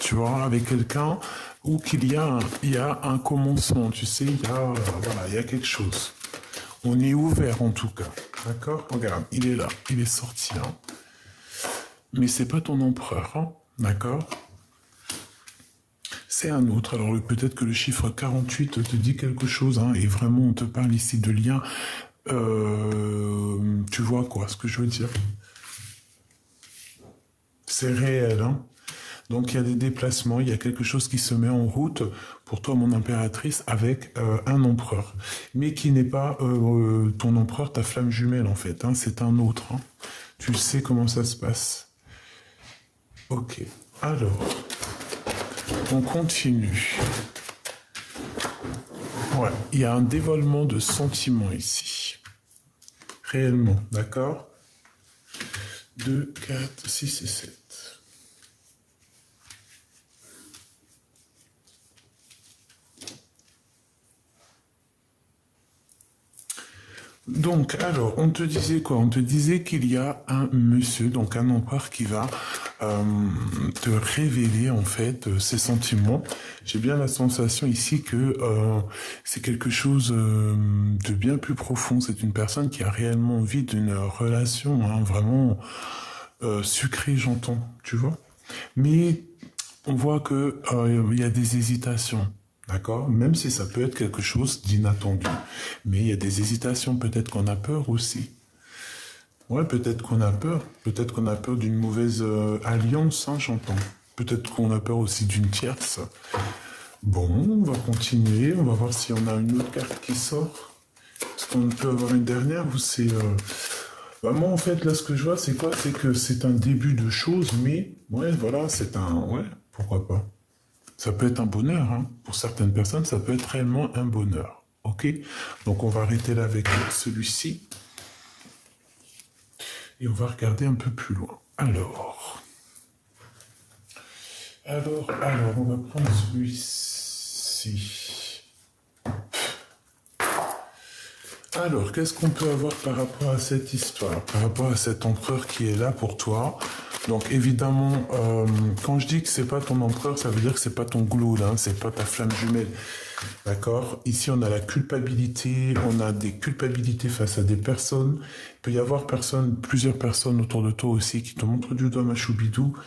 tu vois, avec quelqu'un, ou qu'il y a, il y a un commencement, tu sais, il y a, voilà, il y a quelque chose. On est ouvert en tout cas, d'accord? Regarde, il est là, il est sorti, hein. Mais c'est pas ton empereur, hein, d'accord? C'est un autre. Alors peut-être que le chiffre 48 te dit quelque chose, hein, et vraiment on te parle ici de lien. Tu vois quoi, ce que je veux dire? C'est réel, hein? Donc il y a des déplacements, il y a quelque chose qui se met en route pour toi, mon impératrice, avec un empereur. Mais qui n'est pas ton empereur, ta flamme jumelle, en fait, hein, c'est un autre, hein. Tu sais comment ça se passe. Ok, alors, on continue. Ouais, il y a un dévoilement de sentiments ici. Réellement, d'accord? 2, 4, 6 et 7. Donc, alors, on te disait quoi? On te disait qu'il y a un monsieur, donc un empereur qui va te révéler en fait ses sentiments. J'ai bien la sensation ici que c'est quelque chose de bien plus profond. C'est une personne qui a réellement envie d'une relation, hein, vraiment sucrée, j'entends, tu vois. Mais on voit que il y a des hésitations. D'accord? Même si ça peut être quelque chose d'inattendu. Mais il y a des hésitations, peut-être qu'on a peur aussi. Ouais, peut-être qu'on a peur. Peut-être qu'on a peur d'une mauvaise alliance, hein, j'entends. Peut-être qu'on a peur aussi d'une tierce. Bon, on va continuer. On va voir si on a une autre carte qui sort. Est-ce qu'on peut avoir une dernière ou c'est... Bah, moi, en fait, là, ce que je vois, c'est quoi? C'est que c'est un début de choses, mais... Ouais, voilà, c'est un... Ouais, pourquoi pas. Ça peut être un bonheur, hein. Pour certaines personnes, ça peut être réellement un bonheur. Ok? Donc on va arrêter là avec celui-ci. Et on va regarder un peu plus loin. Alors, on va prendre celui-ci. Alors, qu'est-ce qu'on peut avoir par rapport à cette histoire? Par rapport à cet empereur qui est là pour toi? Donc évidemment, quand je dis que c'est pas ton empereur, ça veut dire que c'est pas ton glow, hein, c'est pas ta flamme jumelle. D'accord? Ici, on a la culpabilité, on a des culpabilités face à des personnes. Il peut y avoir plusieurs personnes autour de toi aussi qui te montrent du doigt machoubidou.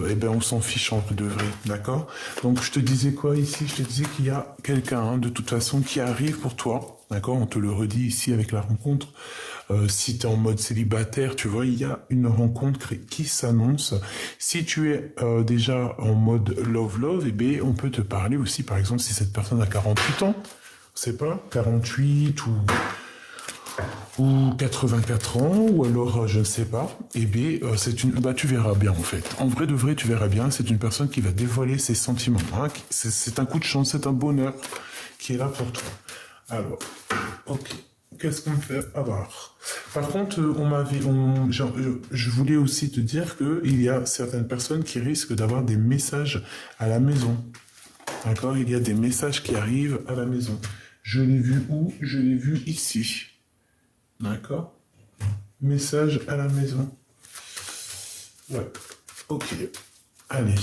Eh ben, on s'en fiche en vrai de vrai, d'accord? Donc, je te disais quoi ici? Je te disais qu'il y a quelqu'un, hein, de toute façon, qui arrive pour toi, d'accord? On te le redit ici avec la rencontre. Si tu es en mode célibataire, tu vois, il y a une rencontre qui s'annonce. Si tu es déjà en mode love, eh bien, on peut te parler aussi, par exemple, si cette personne a 48 ans, c'est pas, 48 ou 84 ans, ou alors je ne sais pas, eh bien, tu verras bien en fait. En vrai de vrai, tu verras bien, c'est une personne qui va dévoiler ses sentiments, hein. C'est un coup de chance, c'est un bonheur qui est là pour toi. Alors, ok. Qu'est-ce qu'on peut avoir? Par contre, je voulais aussi te dire qu'il y a certaines personnes qui risquent d'avoir des messages à la maison. D'accord? Il y a des messages qui arrivent à la maison. Je l'ai vu où? Je l'ai vu ici. D'accord? Message à la maison. Ouais. Ok. Allez.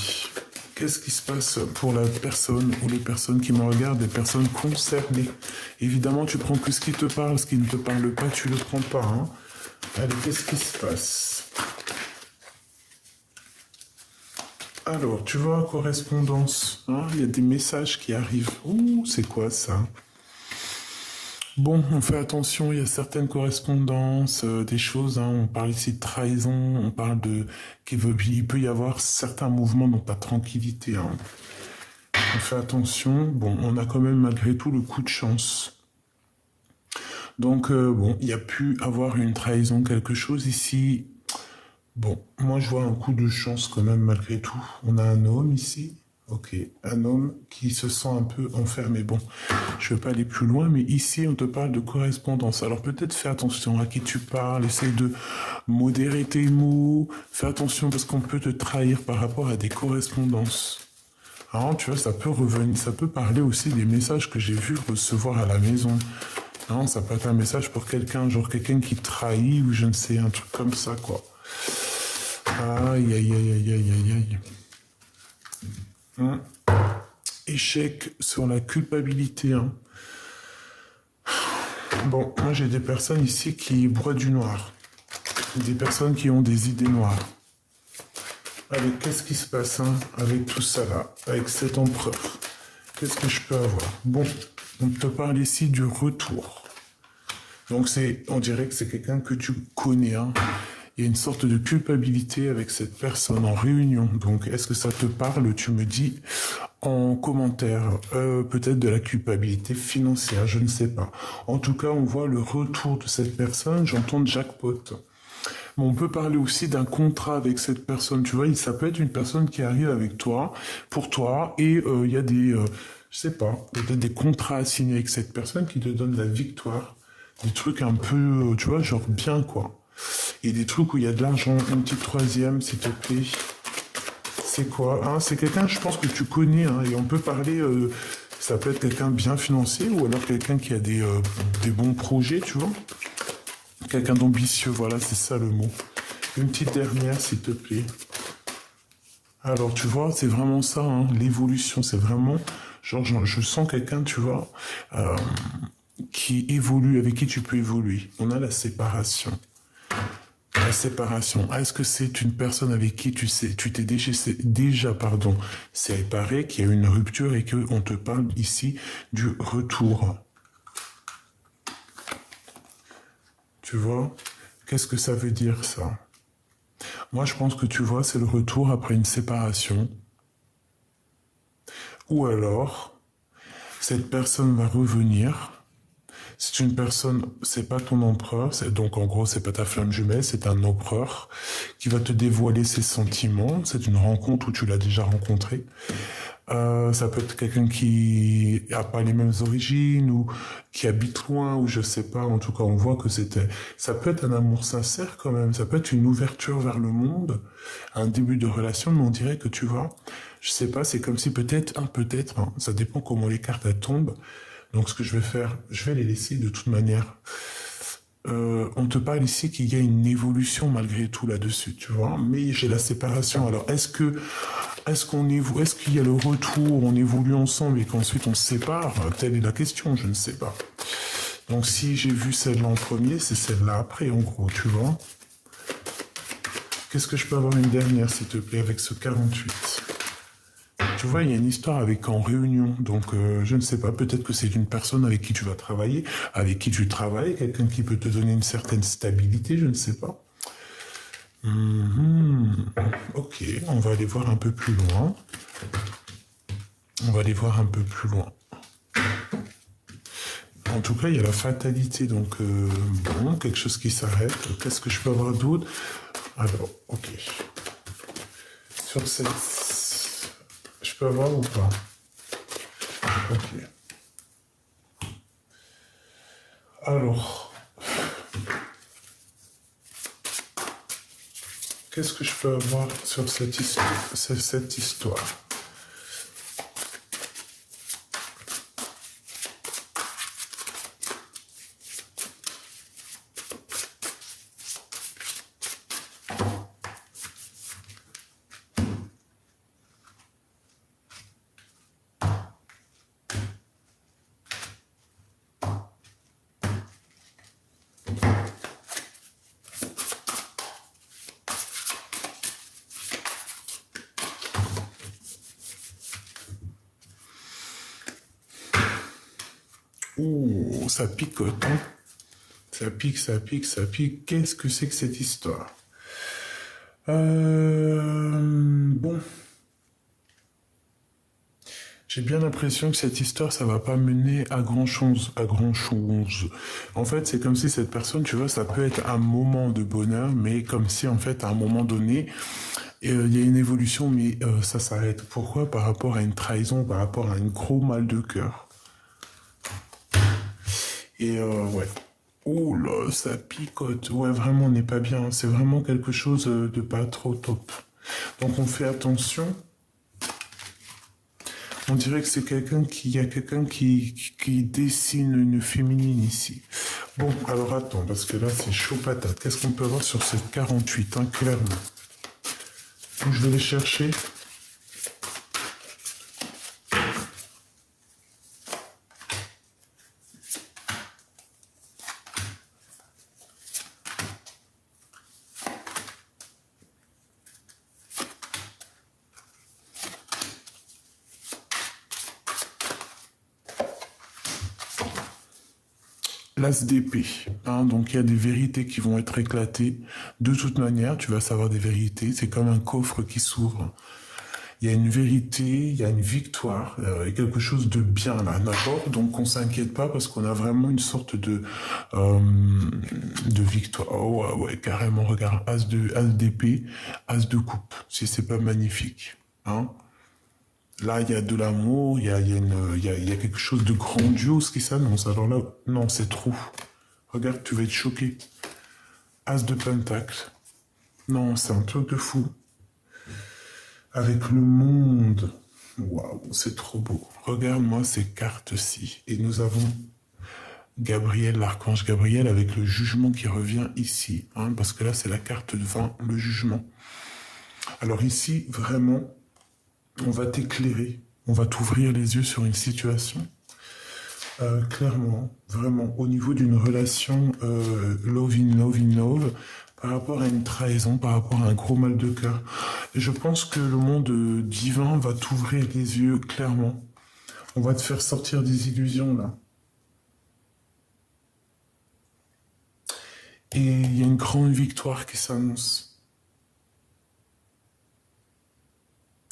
Qu'est-ce qui se passe pour la personne ou les personnes qui me regardent, les personnes concernées? Évidemment, tu prends que ce qui te parle, ce qui ne te parle pas, tu ne le prends pas, hein. Allez, qu'est-ce qui se passe? Alors, tu vois, correspondance, hein, il y a des messages qui arrivent. Ouh, c'est quoi ça? Bon, on fait attention, il y a certaines correspondances, des choses, hein, on parle ici de trahison, on parle il peut y avoir certains mouvements dans ta tranquillité, hein. On fait attention, bon, on a quand même malgré tout le coup de chance. Donc, bon, il y a pu avoir une trahison, quelque chose ici. Bon, moi je vois un coup de chance quand même malgré tout. On a un homme ici. Ok, un homme qui se sent un peu enfermé. Bon, je ne vais pas aller plus loin, mais ici, on te parle de correspondance. Alors peut-être fais attention à qui tu parles, essaye de modérer tes mots, fais attention parce qu'on peut te trahir par rapport à des correspondances. Alors, tu vois, ça peut revenir, ça peut parler aussi des messages que j'ai vu recevoir à la maison. Non, ça peut être un message pour quelqu'un, genre quelqu'un qui trahit ou je ne sais, un truc comme ça, quoi. Aïe, aïe, aïe, aïe, aïe, aïe. Hein. Échec sur la culpabilité. Hein. Bon, moi j'ai des personnes ici qui broient du noir. Des personnes qui ont des idées noires. Avec qu'est-ce qui se passe hein, avec tout ça là, avec cet empereur. Qu'est-ce que je peux avoir? Bon, on te parle ici du retour. Donc on dirait que c'est quelqu'un que tu connais. Hein. Il y a une sorte de culpabilité avec cette personne en réunion. Donc, est-ce que ça te parle? Tu me dis en commentaire. Peut-être de la culpabilité financière, je ne sais pas. En tout cas, on voit le retour de cette personne. J'entends jackpot. Mais on peut parler aussi d'un contrat avec cette personne. Tu vois, ça peut être une personne qui arrive avec toi, pour toi, et il y a des, je sais pas, peut-être des contrats à signer avec cette personne qui te donne la victoire. Des trucs un peu, tu vois, genre bien, quoi. Et des trucs où il y a de l'argent. Une petite troisième, s'il te plaît. C'est quoi hein? C'est quelqu'un, je pense, que tu connais. Hein, et on peut parler, ça peut être quelqu'un bien financier ou alors quelqu'un qui a des bons projets, tu vois. Quelqu'un d'ambitieux, voilà, c'est ça le mot. Une petite dernière, s'il te plaît. Alors, tu vois, c'est vraiment ça, hein, l'évolution. C'est vraiment, genre, je sens quelqu'un, tu vois, qui évolue, avec qui tu peux évoluer. On a la séparation. La séparation. Est-ce que c'est une personne avec qui tu t'es déjà séparé, qu'il y a une rupture et qu'on te parle ici du retour? Tu vois? Qu'est-ce que ça veut dire, ça? Moi, je pense que tu vois, c'est le retour après une séparation. Ou alors, cette personne va revenir. C'est une personne, c'est pas ton empereur, donc en gros, c'est pas ta flamme jumelle, c'est un empereur qui va te dévoiler ses sentiments. C'est une rencontre où tu l'as déjà rencontré. Ça peut être quelqu'un qui a pas les mêmes origines ou qui habite loin ou je sais pas. En tout cas, on voit que ça peut être un amour sincère quand même. Ça peut être une ouverture vers le monde, un début de relation, mais on dirait que tu vois, je sais pas, c'est comme si peut-être, hein, ça dépend comment les cartes elles tombent. Donc ce que je vais faire, je vais les laisser de toute manière. On te parle ici qu'il y a une évolution malgré tout là-dessus, tu vois. Mais j'ai la séparation. Alors est-ce qu'il y a le retour, on évolue ensemble et qu'ensuite on se sépare? Telle est la question, je ne sais pas. Donc si j'ai vu celle-là en premier, c'est celle-là après, en gros, tu vois. Qu'est-ce que je peux avoir une dernière, s'il te plaît, avec ce 48? Tu vois, il y a une histoire avec en réunion, donc je ne sais pas, peut-être que c'est une personne avec qui tu vas travailler, avec qui tu travailles, quelqu'un qui peut te donner une certaine stabilité, je ne sais pas. Ok, on va aller voir un peu plus loin. En tout cas, il y a la fatalité, donc bon, quelque chose qui s'arrête. Qu'est-ce que je peux avoir d'autre? Alors, ok. Sur cette... Je peux avoir ou pas? Ok. Alors... Qu'est-ce que je peux avoir sur cette histoire? Ouh, ça picote, hein. Ça pique, ça pique, ça pique. Qu'est-ce que c'est que cette histoire? Bon. J'ai bien l'impression que cette histoire, ça va pas mener à grand-chose, En fait, c'est comme si cette personne, tu vois, ça peut être un moment de bonheur, mais comme si, en fait, à un moment donné, il y a une évolution, mais ça s'arrête. Pourquoi? Par rapport à une trahison, par rapport à un gros mal de cœur. Et ouais. Oh là, ça picote. Ouais, vraiment, on n'est pas bien. C'est vraiment quelque chose de pas trop top. Donc on fait attention. On dirait que c'est y a quelqu'un qui dessine une féminine ici. Bon, alors attends, parce que là c'est chaud patate. Qu'est-ce qu'on peut avoir sur cette 48, hein, clairement? Donc, je vais les chercher. l'as d'épée. Hein, donc il y a des vérités qui vont être éclatées. De toute manière, tu vas savoir des vérités. C'est comme un coffre qui s'ouvre. Il y a une vérité, il y a une victoire, et quelque chose de bien là, d'accord? Donc on s'inquiète pas parce qu'on a vraiment une sorte de victoire. Oh ouais, ouais, carrément, regarde, as d'épée, as de coupe, si c'est pas magnifique, hein? Là, il y a de l'amour, il y a quelque chose de grandiose qui s'annonce. Alors là, non, c'est trop. Regarde, tu vas être choqué. As de pentacle. Non, c'est un truc de fou. Avec le monde. Waouh, c'est trop beau. Regarde-moi ces cartes-ci. Et nous avons Gabriel, l'archange Gabriel, avec le jugement qui revient ici. Hein, parce que là, c'est la carte de 20, le jugement. Alors ici, vraiment, on va t'éclairer. On va t'ouvrir les yeux sur une situation. Clairement, vraiment, au niveau d'une relation love in love in love, par rapport à une trahison, par rapport à un gros mal de cœur. Je pense que le monde divin va t'ouvrir les yeux, clairement. On va te faire sortir des illusions, là. Et il y a une grande victoire qui s'annonce.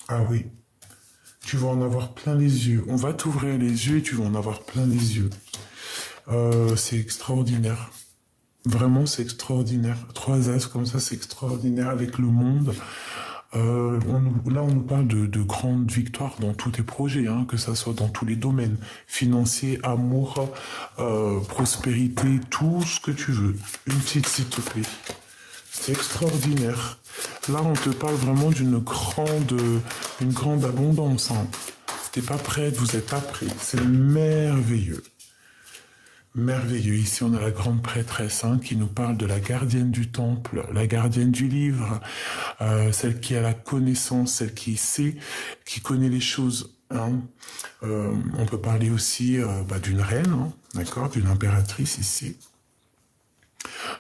Ah oui. Tu vas en avoir plein les yeux. On va t'ouvrir les yeux et tu vas en avoir plein les yeux. C'est extraordinaire. Vraiment, c'est extraordinaire. 3 as comme ça, c'est extraordinaire avec le monde. Là, on nous parle de grandes victoires dans tous tes projets, hein, que ça soit dans tous les domaines, financiers, amour, prospérité, tout ce que tu veux. Une petite, s'il te plaît. C'est extraordinaire. Là, on te parle vraiment d'une grande abondance. Hein. T'es pas prête, vous êtes pas prêts. C'est merveilleux. Merveilleux. Ici, on a la grande prêtresse hein, qui nous parle de la gardienne du temple, la gardienne du livre, celle qui a la connaissance, celle qui sait, qui connaît les choses. Hein. On peut parler aussi d'une reine, hein, d'accord, d'une impératrice ici.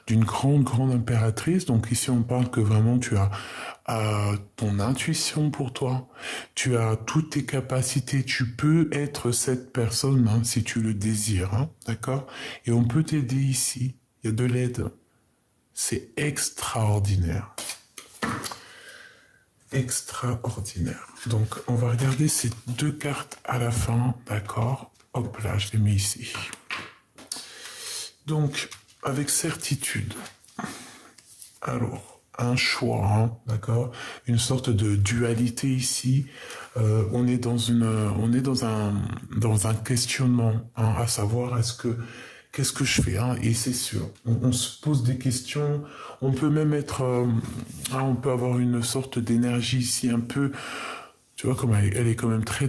D'une grande impératrice. Donc ici, on parle que vraiment tu as ton intuition pour toi. Tu as toutes tes capacités. Tu peux être cette personne hein, si tu le désires. Hein, d'accord? Et on peut t'aider ici. Il y a de l'aide. C'est extraordinaire. Extraordinaire. Donc, on va regarder ces 2 cartes à la fin. D'accord? Hop là, je les mets ici. Donc, avec certitude. Alors, un choix, hein, d'accord, une sorte de dualité ici. On est dans un questionnement, hein, à savoir qu'est-ce que je fais, hein, et c'est sûr, on se pose des questions. On peut même être, on peut avoir une sorte d'énergie ici un peu. Tu vois comme elle est quand même très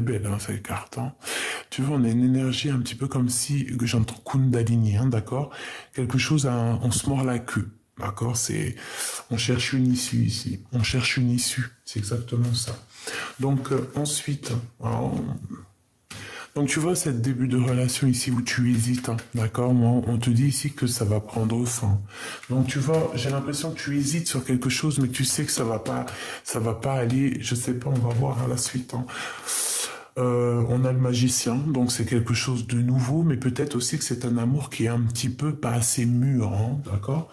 belle, hein, cette carte. Hein. Tu vois, on a une énergie un petit peu comme si, que j'entends Kundalini, hein, d'accord? Quelque chose, on se mord la queue, d'accord? On cherche une issue ici. On cherche une issue, c'est exactement ça. Donc, ensuite, donc tu vois, cette début de relation ici où tu hésites, hein, d'accord? Moi, on te dit ici que ça va prendre fin. Donc tu vois, j'ai l'impression que tu hésites sur quelque chose, mais que tu sais que ça va pas aller, je sais pas, on va voir à la suite. Hein. On a le magicien, donc c'est quelque chose de nouveau, mais peut-être aussi que c'est un amour qui est un petit peu pas assez mûr, hein, d'accord?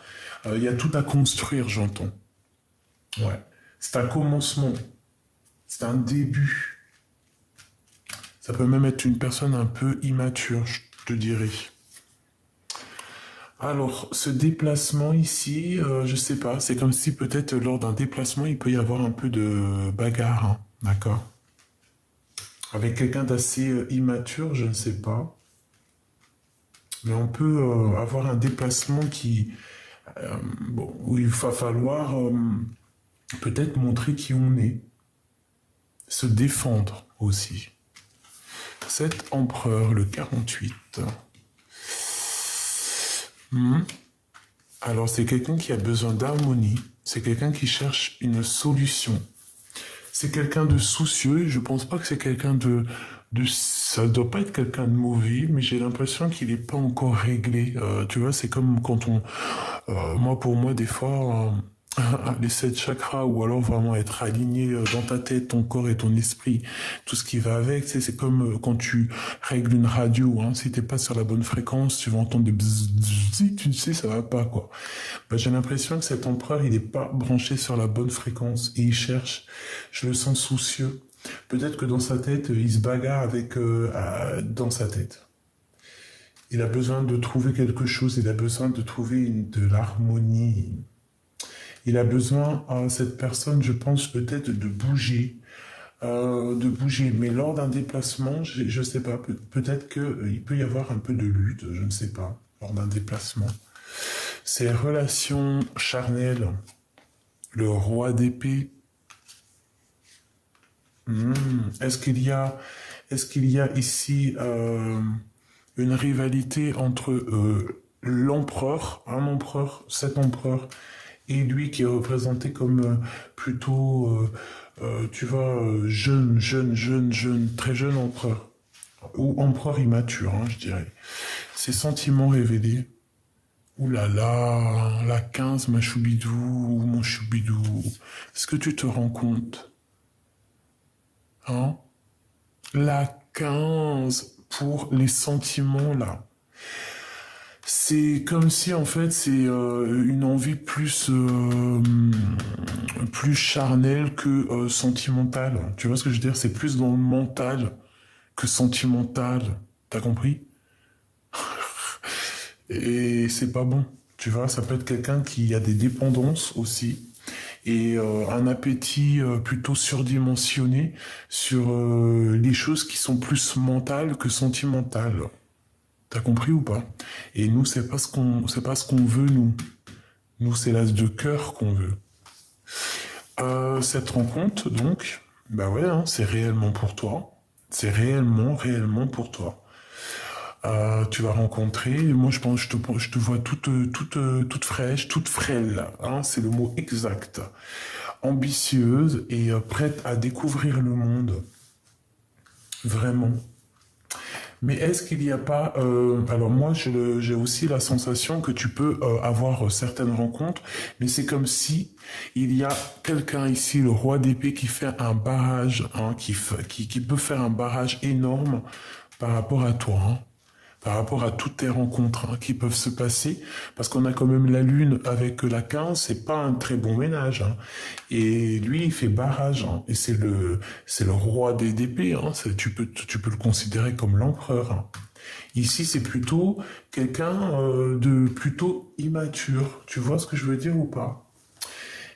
Il y a tout à construire, j'entends. Ouais. C'est un commencement. C'est un début. Ça peut même être une personne un peu immature, je te dirais. Alors, ce déplacement ici, je sais pas, c'est comme si peut-être lors d'un déplacement, il peut y avoir un peu de bagarre, hein, d'accord? Avec quelqu'un d'assez immature, je ne sais pas. Mais on peut avoir un déplacement où il va falloir peut-être montrer qui on est. Se défendre aussi. Cet empereur, le 48. Alors, c'est quelqu'un qui a besoin d'harmonie. C'est quelqu'un qui cherche une solution. C'est quelqu'un de soucieux. Je pense pas que c'est quelqu'un ça doit pas être quelqu'un de mauvais, mais j'ai l'impression qu'il n'est pas encore réglé. Tu vois, c'est comme quand moi, pour moi, des fois, les 7 chakras, ou alors vraiment être aligné dans ta tête, ton corps et ton esprit, tout ce qui va avec. Tu sais, c'est comme quand tu règles une radio, hein, si t'es pas sur la bonne fréquence, tu vas entendre des bzzz, bzzz, tu sais, ça va pas, quoi. Bah, j'ai l'impression que cet empereur, il est pas branché sur la bonne fréquence, et il cherche, je le sens soucieux. Peut-être que dans sa tête, il se bagarre avec, dans sa tête. Il a besoin de trouver quelque chose, il a besoin de trouver de l'harmonie. Il a besoin, cette personne, je pense, peut-être de bouger. De bouger. Mais lors d'un déplacement, je ne sais pas, peut-être qu'il peut y avoir un peu de lutte, je ne sais pas, lors d'un déplacement. Ces relations charnelles, le roi d'épée. Est-ce qu'il y a ici une rivalité entre l'empereur, un empereur, cet empereur, et lui qui est représenté comme plutôt, tu vois, jeune, très jeune empereur, ou empereur immature, hein, je dirais. Ses sentiments révélés. Ouh là là, la 15, ma choubidou, mon choubidou. Est-ce que tu te rends compte, hein? La 15 pour les sentiments là. C'est comme si en fait c'est une envie plus charnelle que sentimentale. Tu vois ce que je veux dire? C'est plus dans le mental que sentimental. T'as compris? Et c'est pas bon. Tu vois, ça peut être quelqu'un qui a des dépendances aussi et un appétit plutôt surdimensionné sur les choses qui sont plus mentales que sentimentales. T'as compris ou pas? Et nous, c'est pas ce qu'on veut, nous. Nous, c'est l'as de cœur qu'on veut. Cette rencontre, donc, bah ouais, hein, c'est réellement pour toi. C'est réellement pour toi. Tu vas rencontrer, moi je pense, je te vois toute fraîche, toute frêle, hein, c'est le mot exact. Ambitieuse et prête à découvrir le monde. Vraiment. Mais est-ce qu'il n'y a pas... alors moi, j'ai aussi la sensation que tu peux avoir certaines rencontres, mais c'est comme si il y a quelqu'un ici, le roi d'épée, qui fait un barrage, hein, qui peut faire un barrage énorme par rapport à toi, hein, par rapport à toutes tes rencontres hein, qui peuvent se passer, parce qu'on a quand même la lune avec la 15, c'est pas un très bon ménage. Hein. Et lui, il fait barrage, hein, et c'est le roi des d'épée, hein, tu peux le considérer comme l'empereur. Hein. Ici, c'est plutôt quelqu'un de plutôt immature. Tu vois ce que je veux dire ou pas?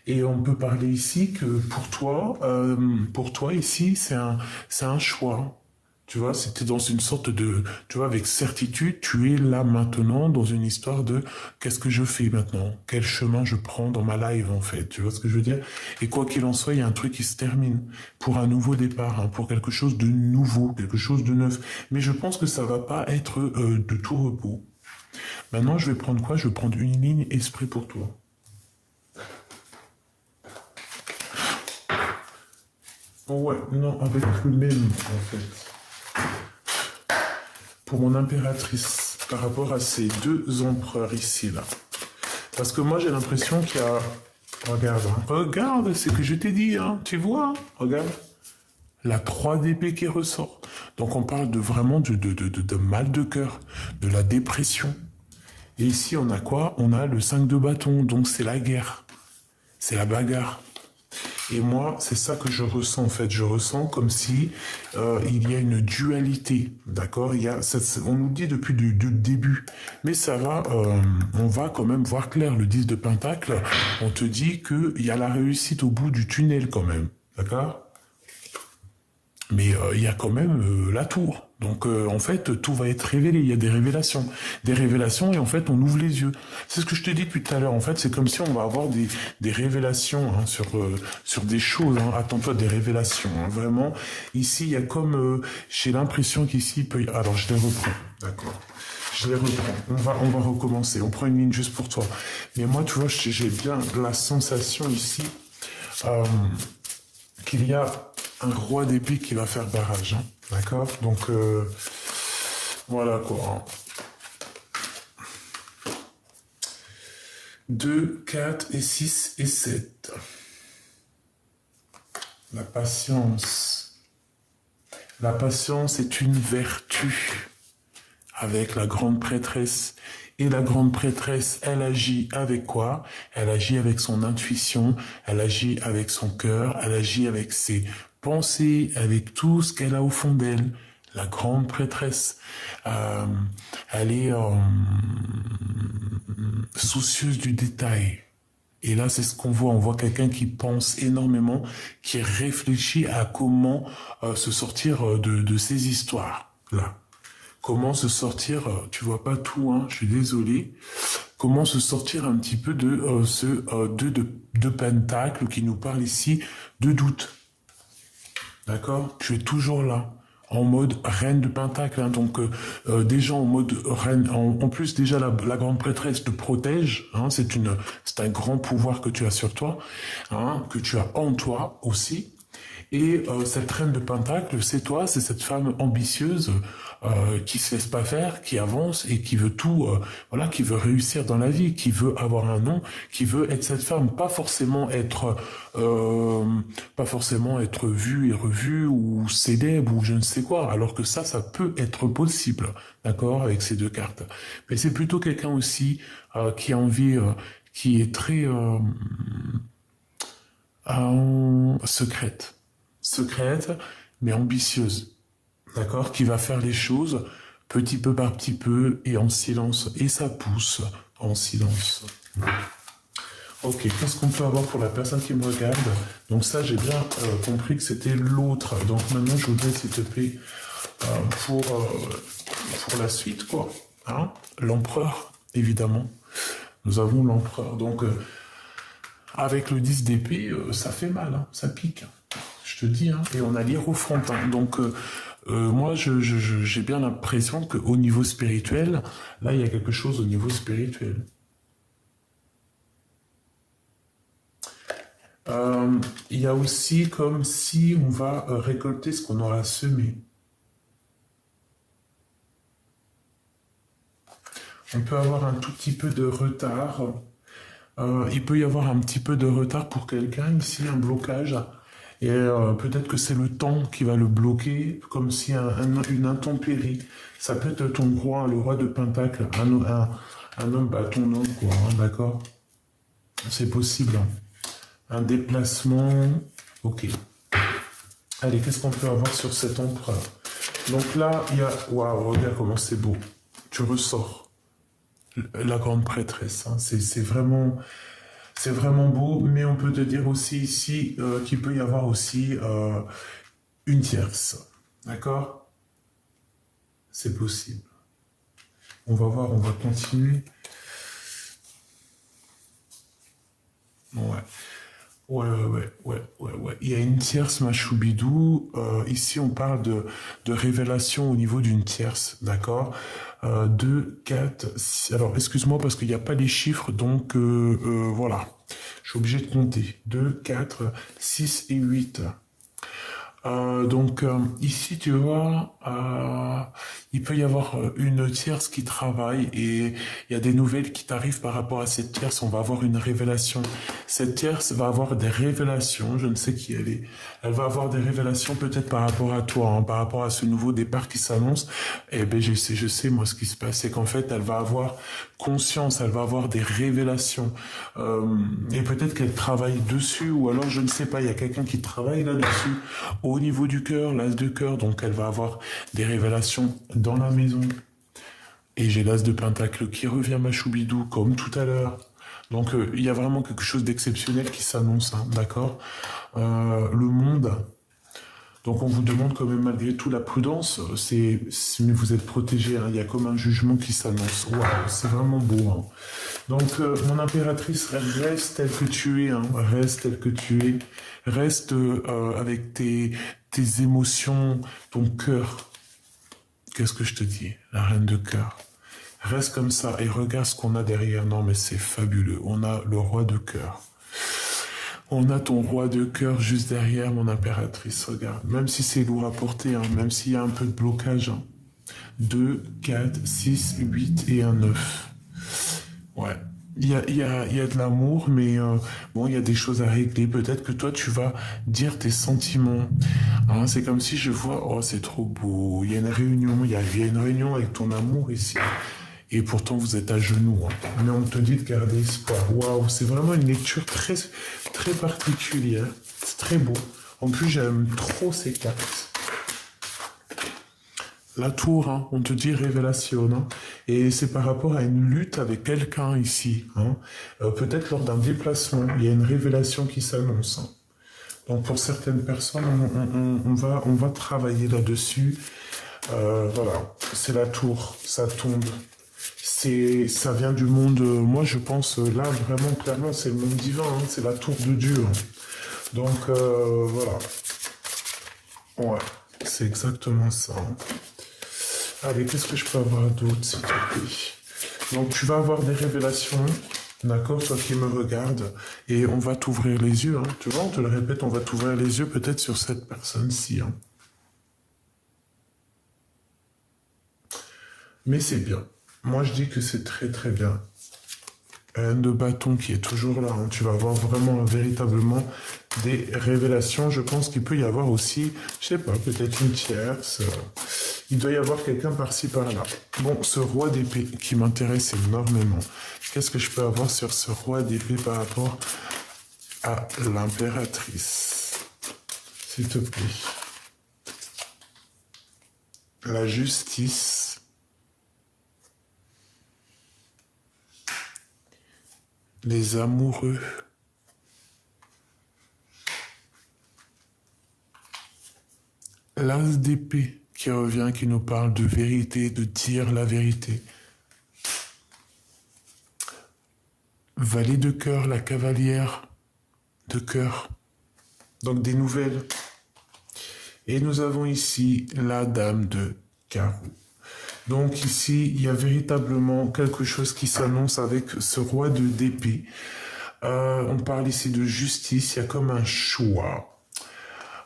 Et on peut parler ici que pour toi ici, c'est un choix. Tu vois, c'était dans une sorte de, tu vois, avec certitude, tu es là maintenant dans une histoire de qu'est-ce que je fais maintenant? Quel chemin je prends dans ma life, en fait? Tu vois ce que je veux dire? Et quoi qu'il en soit, il y a un truc qui se termine pour un nouveau départ, hein, pour quelque chose de nouveau, quelque chose de neuf. Mais je pense que ça va pas être de tout repos. Maintenant, je vais prendre quoi? Je vais prendre une ligne esprit pour toi. Ouais, non, avec le même, en fait. Pour mon impératrice, par rapport à ces deux empereurs ici, là. Parce que moi, j'ai l'impression qu'il y a... Regarde, hein. Regarde, c'est ce que je t'ai dit, hein. Tu vois, regarde. La 3 d'épée qui ressort. Donc, on parle de vraiment de mal de cœur, de la dépression. Et ici, on a quoi? On a le 5 de bâton, donc c'est la guerre. C'est la bagarre. Et moi, c'est ça que je ressens en fait. Je ressens comme si il y a une dualité, d'accord. On nous dit depuis le début, mais ça va. On va quand même voir clair. Le 10 de Pentacle, on te dit que il y a la réussite au bout du tunnel quand même, d'accord. Mais il y a quand même la tour. Donc en fait, tout va être révélé. Il y a des révélations. Des révélations et en fait, on ouvre les yeux. C'est ce que je te dis depuis tout à l'heure. En fait, c'est comme si on va avoir des révélations hein, sur des choses. Hein. Attends-toi des révélations. Hein. Vraiment, ici, il y a comme... j'ai l'impression qu'ici, il peut y... Alors, je les reprends. D'accord. Je les reprends. On va recommencer. On prend une ligne juste pour toi. Mais moi, tu vois, j'ai bien la sensation ici qu'il y a un roi d'épée qui va faire barrage. Hein. D'accord. Donc, voilà quoi. 2, 4 et 6 et 7. La patience. La patience est une vertu avec la grande prêtresse. Et la grande prêtresse, elle agit avec quoi? Elle agit avec son intuition, elle agit avec son cœur, elle agit avec ses pensées, avec tout ce qu'elle a au fond d'elle. La grande prêtresse, elle est soucieuse du détail. Et là, c'est ce qu'on voit. On voit quelqu'un qui pense énormément, qui réfléchit à comment se sortir de ces histoires-là. Comment se sortir, tu vois pas tout, hein, je suis désolé, comment se sortir un petit peu de ce 2 de pentacle qui nous parle ici de doute. D'accord? Tu es toujours là, en mode reine de pentacle, hein, donc déjà en mode reine, en plus déjà la grande prêtresse te protège, hein, c'est un grand pouvoir que tu as sur toi, hein, que tu as en toi aussi. Et cette reine de pentacle, c'est toi, c'est cette femme ambitieuse qui se laisse pas faire, qui avance et qui veut tout, voilà, qui veut réussir dans la vie, qui veut avoir un nom, qui veut être cette femme, pas forcément être vue et revue ou célèbre ou je ne sais quoi, alors que ça peut être possible, d'accord, avec ces deux cartes. Mais c'est plutôt quelqu'un aussi qui a envie, qui est très secrète, mais ambitieuse. D'accord? Qui va faire les choses petit peu par petit peu et en silence. Et ça pousse en silence. Ok, qu'est-ce qu'on peut avoir pour la personne qui me regarde? Donc ça, j'ai bien compris que c'était l'autre. Donc maintenant, je voudrais, s'il te plaît, pour la suite, quoi. Hein? L'empereur, évidemment. Nous avons l'empereur. Donc, avec le 10 d'épée, ça fait mal, hein, ça pique. Je te dis, hein. Et on a l'hiérophante. Donc, moi, j'ai bien l'impression qu'au niveau spirituel, là, il y a quelque chose au niveau spirituel. Il y a aussi comme si on va récolter ce qu'on aura semé. On peut avoir un tout petit peu de retard. Il peut y avoir un petit peu de retard pour quelqu'un, ici, un blocage. Et peut-être que c'est le temps qui va le bloquer, comme si une intempérie. Ça peut être ton roi, le roi de Pentacle, un homme, bah, ton homme, quoi, hein, d'accord? C'est possible. Un déplacement, ok. Allez, qu'est-ce qu'on peut avoir sur cet empereur? Donc là, il y a... Waouh, regarde comment c'est beau. Tu ressors. La grande prêtresse, hein. C'est vraiment beau, mais on peut te dire aussi ici qu'il peut y avoir aussi une tierce. D'accord? C'est possible. On va voir, on va continuer. Ouais. Ouais. Il y a une tierce, ma choubidou. Ici, on parle de révélation au niveau d'une tierce, d'accord? 2, 4, 6. Alors, excuse-moi parce qu'il n'y a pas les chiffres, donc voilà. Je suis obligé de compter. 2, 4, 6 et 8. Donc ici, tu vois, il peut y avoir une tierce qui travaille et il y a des nouvelles qui t'arrivent par rapport à cette tierce. On va avoir une révélation. Cette tierce va avoir des révélations. Je ne sais qui elle est. Elle va avoir des révélations peut-être par rapport à toi, hein, par rapport à ce nouveau départ qui s'annonce. Eh ben, je sais moi ce qui se passe, c'est qu'en fait, elle va avoir conscience, elle va avoir des révélations. Et peut-être qu'elle travaille dessus, ou alors je ne sais pas, il y a quelqu'un qui travaille là-dessus. Au niveau du cœur, l'as de cœur, donc elle va avoir des révélations dans la maison. Et j'ai l'as de pentacle qui revient, ma choubidou, comme tout à l'heure. Donc il y a vraiment quelque chose d'exceptionnel qui s'annonce, hein, d'accord? Le monde. Donc on vous demande quand même malgré tout la prudence, mais vous êtes protégé, hein, il y a comme un jugement qui s'annonce. Waouh, c'est vraiment beau. Hein. Donc mon impératrice, reste telle que tu es, hein, reste telle que tu es, reste avec tes émotions, ton cœur. Qu'est-ce que je te dis, la reine de cœur? Reste comme ça et regarde ce qu'on a derrière. Non mais c'est fabuleux, on a le roi de cœur. On a ton roi de cœur juste derrière, mon impératrice, regarde. Même si c'est lourd à porter, hein, même s'il y a un peu de blocage. Hein. 2, 4, 6, 8 et un 9. Ouais. il y a de l'amour, mais bon, il y a des choses à régler. Peut-être que toi, tu vas dire tes sentiments. Hein, c'est comme si je vois, oh, c'est trop beau. Il y a une réunion, il y a une réunion avec ton amour ici. Et pourtant, vous êtes à genoux. Hein. Mais on te dit de garder espoir. Waouh, c'est vraiment une lecture très, très particulière. C'est très beau. En plus, j'aime trop ces cartes. La tour, hein, on te dit révélation, hein, et c'est par rapport à une lutte avec quelqu'un ici. Hein. Peut-être lors d'un déplacement, il y a une révélation qui s'annonce. Hein. Donc pour certaines personnes, on va travailler là-dessus. Voilà, c'est la tour, ça tombe. Ça vient du monde, moi je pense, là vraiment clairement c'est le monde divin, hein, c'est la tour de Dieu. Hein. Donc voilà, ouais, c'est exactement ça. Hein. Allez, qu'est-ce que je peux avoir d'autre, s'il te plaît? Donc, tu vas avoir des révélations, d'accord, toi qui me regardes, et on va t'ouvrir les yeux, hein. Tu vois, on te le répète, on va t'ouvrir les yeux peut-être sur cette personne-ci. Hein. Mais c'est bien. Moi, je dis que c'est très, très bien. Un de bâton qui est toujours là. Hein. Tu vas avoir vraiment, véritablement des révélations. Je pense qu'il peut y avoir aussi, je sais pas, peut-être une tierce. Il doit y avoir quelqu'un par-ci, par-là. Bon, ce roi d'épée qui m'intéresse énormément. Qu'est-ce que je peux avoir sur ce roi d'épée par rapport à l'impératrice? S'il te plaît. La justice. Les amoureux. L'as d'épée qui revient, qui nous parle de vérité, de dire la vérité. Valet de cœur, la cavalière de cœur. Donc des nouvelles. Et nous avons ici la dame de carreau. Donc ici, il y a véritablement quelque chose qui s'annonce avec ce roi d'épée. On parle ici de justice, il y a comme un choix,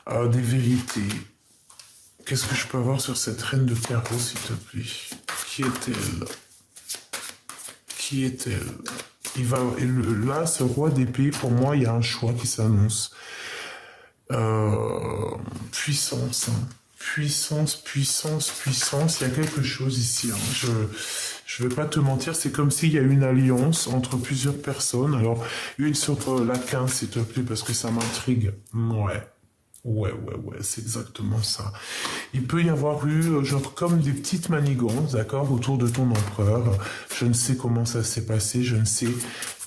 des vérités. Qu'est-ce que je peux avoir sur cette reine de carreau, s'il te plaît? Qui est-elle? Qui est-elle? Là, ce roi d'épée, pour moi, il y a un choix qui s'annonce. Puissance, hein. Puissance, puissance, puissance. Il y a quelque chose ici. Hein. Je vais pas te mentir, c'est comme s'il y a une alliance entre plusieurs personnes. Alors, une sur la 15, s'il te plaît, parce que ça m'intrigue. Ouais. Ouais, c'est exactement ça. Il peut y avoir eu, genre, comme des petites manigances, d'accord, autour de ton empereur. Je ne sais comment ça s'est passé, je ne sais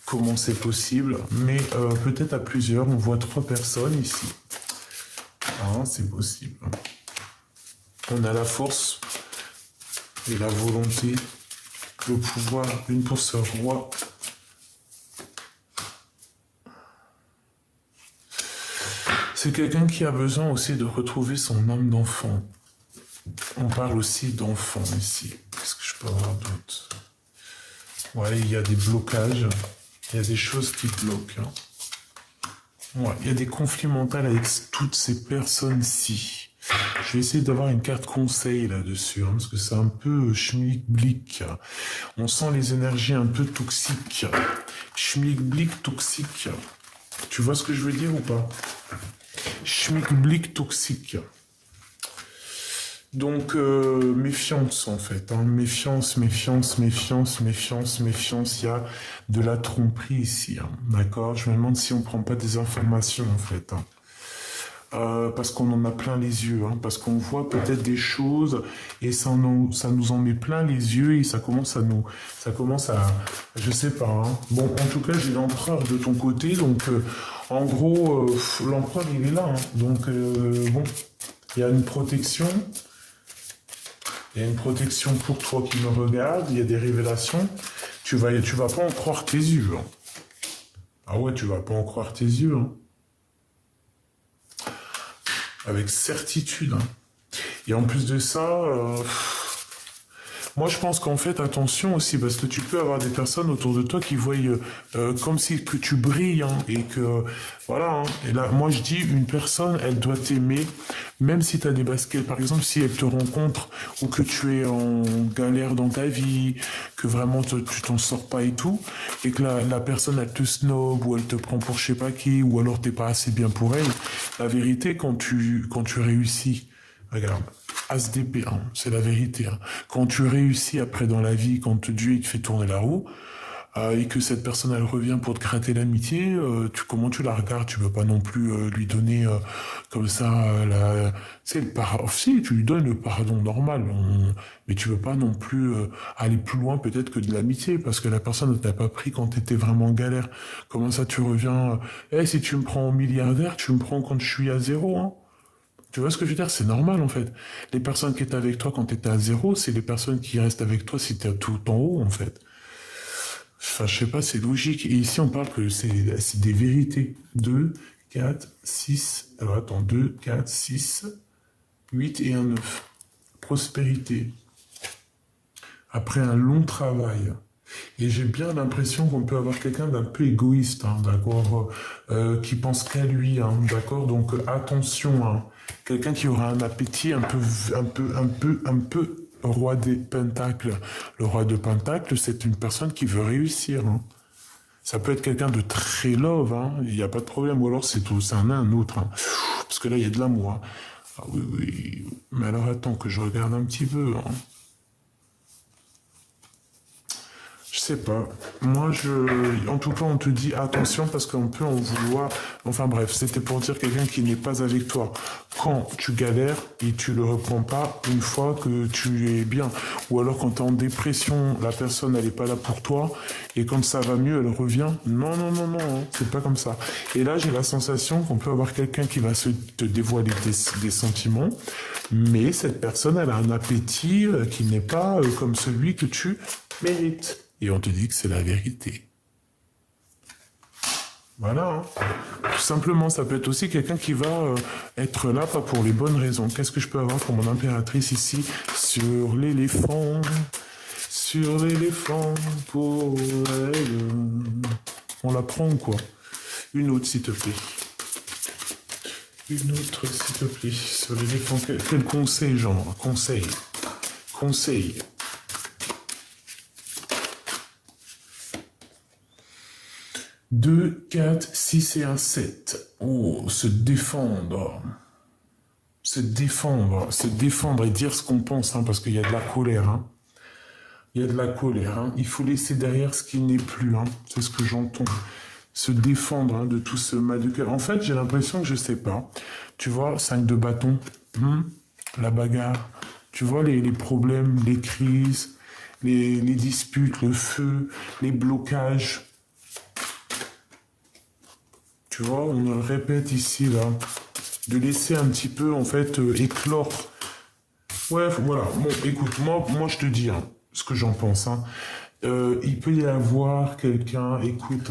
comment c'est possible, mais peut-être à plusieurs. On voit 3 personnes ici. Ah, c'est possible. On a la force et la volonté, le pouvoir, une pour ce roi. C'est quelqu'un qui a besoin aussi de retrouver son âme d'enfant. On parle aussi d'enfant ici. Qu'est-ce que je peux avoir d'autre? Ouais, il y a des blocages. Il y a des choses qui bloquent. Hein. Ouais, il y a des conflits mentaux avec toutes ces personnes-ci. Je vais essayer d'avoir une carte conseil là-dessus, hein, parce que c'est un peu schmilblick. On sent les énergies un peu toxiques. Schmilblick toxique. Tu vois ce que je veux dire ou pas? Schmilblick toxique. Donc, méfiance en fait. Hein. Méfiance, méfiance, méfiance, méfiance, méfiance. Il y a de la tromperie ici. Hein. D'accord? Je me demande si on ne prend pas des informations en fait. Hein. Parce qu'on en a plein les yeux, hein, parce qu'on voit peut-être des choses et ça nous en met plein les yeux et ça commence à, je sais pas. Hein. Bon, en tout cas, j'ai l'empereur de ton côté, donc en gros, l'empereur il est là, hein. Donc bon, il y a une protection, pour toi qui me regarde, il y a des révélations. Tu vas pas en croire tes yeux. Hein. Ah ouais, tu vas pas en croire tes yeux. Hein. Avec certitude. Hein. Et en plus de ça, Moi, je pense qu'en fait, attention aussi, parce que tu peux avoir des personnes autour de toi qui voient comme si que tu brilles, hein, et que, voilà. Hein. Et là, moi, je dis, une personne, elle doit t'aimer, même si tu as des baskets. Par exemple, si elle te rencontre ou que tu es en galère dans ta vie, que vraiment tu t'en sors pas et tout, et que la personne, elle te snob ou elle te prend pour je sais pas qui, ou alors t'es pas assez bien pour elle, la vérité, quand tu réussis, regarde, ASDP, hein, c'est la vérité. Hein. Quand tu réussis après dans la vie, quand Dieu il te fait tourner la roue, et que cette personne elle revient pour te gratter l'amitié, comment tu la regardes? Tu veux pas non plus lui donner comme ça c'est le pardon. Si tu lui donnes le pardon normal, mais tu veux pas non plus aller plus loin peut-être que de l'amitié parce que la personne ne t'a pas pris quand t'étais vraiment en galère. Comment ça tu reviens? Si tu me prends en milliardaire, tu me prends quand je suis à zéro, hein. Tu vois ce que je veux dire? C'est normal en fait. Les personnes qui étaient avec toi quand tu étais à zéro, c'est les personnes qui restent avec toi si tu es tout en haut en fait. Enfin, je sais pas, c'est logique. Et ici, on parle que c'est des vérités. 2, 4, 6. Alors attends, 2, 4, 6, 8 et un 9. Prospérité. Après un long travail. Et j'ai bien l'impression qu'on peut avoir quelqu'un d'un peu égoïste, hein, d'accord, qui pense qu'à lui, hein, d'accord. Donc attention, hein, quelqu'un qui aura un appétit un peu roi des pentacles. Le roi de pentacles, c'est une personne qui veut réussir. Hein. Ça peut être quelqu'un de très love, hein, il n'y a pas de problème. Ou alors c'est tout, c'est un autre, hein, parce que là il y a de l'amour. Hein. Ah oui, oui. Mais alors attends que je regarde un petit peu. Hein. Je sais pas. En tout cas, on te dit attention parce qu'on peut en vouloir. Enfin bref, c'était pour dire quelqu'un qui n'est pas avec toi quand tu galères et tu le reprends pas une fois que tu es bien. Ou alors quand tu es en dépression, la personne elle est pas là pour toi et quand ça va mieux, elle revient. Non, non, non, non, hein, c'est pas comme ça. Et là, j'ai la sensation qu'on peut avoir quelqu'un qui va te dévoiler des sentiments, mais cette personne, elle a un appétit qui n'est pas comme celui que tu mérites. Et on te dit que c'est la vérité. Voilà. Hein. Tout simplement, ça peut être aussi quelqu'un qui va être là, pas pour les bonnes raisons. Qu'est-ce que je peux avoir pour mon impératrice ici? Sur l'éléphant. Sur l'éléphant, pour elle. On la prend ou quoi? Une autre, s'il te plaît. Une autre, s'il te plaît. Sur l'éléphant, quel conseil, genre? Conseil. Conseil. 2, 4, 6 et un 7. Oh, se défendre. Se défendre et dire ce qu'on pense, hein, parce qu'il y a de la colère. Hein. Il y a de la colère. Hein. Il faut laisser derrière ce qui n'est plus. Hein. C'est ce que j'entends. Se défendre hein, de tout ce mal de cœur. En fait, j'ai l'impression que je sais pas. Tu vois, 5 de bâton, la bagarre. Tu vois les problèmes, les crises, les disputes, le feu, les blocages. Tu vois, on le répète ici, là, de laisser un petit peu, en fait, éclore. Ouais, voilà. Bon, écoute, moi je te dis hein, ce que j'en pense. Hein. Il peut y avoir quelqu'un, écoute.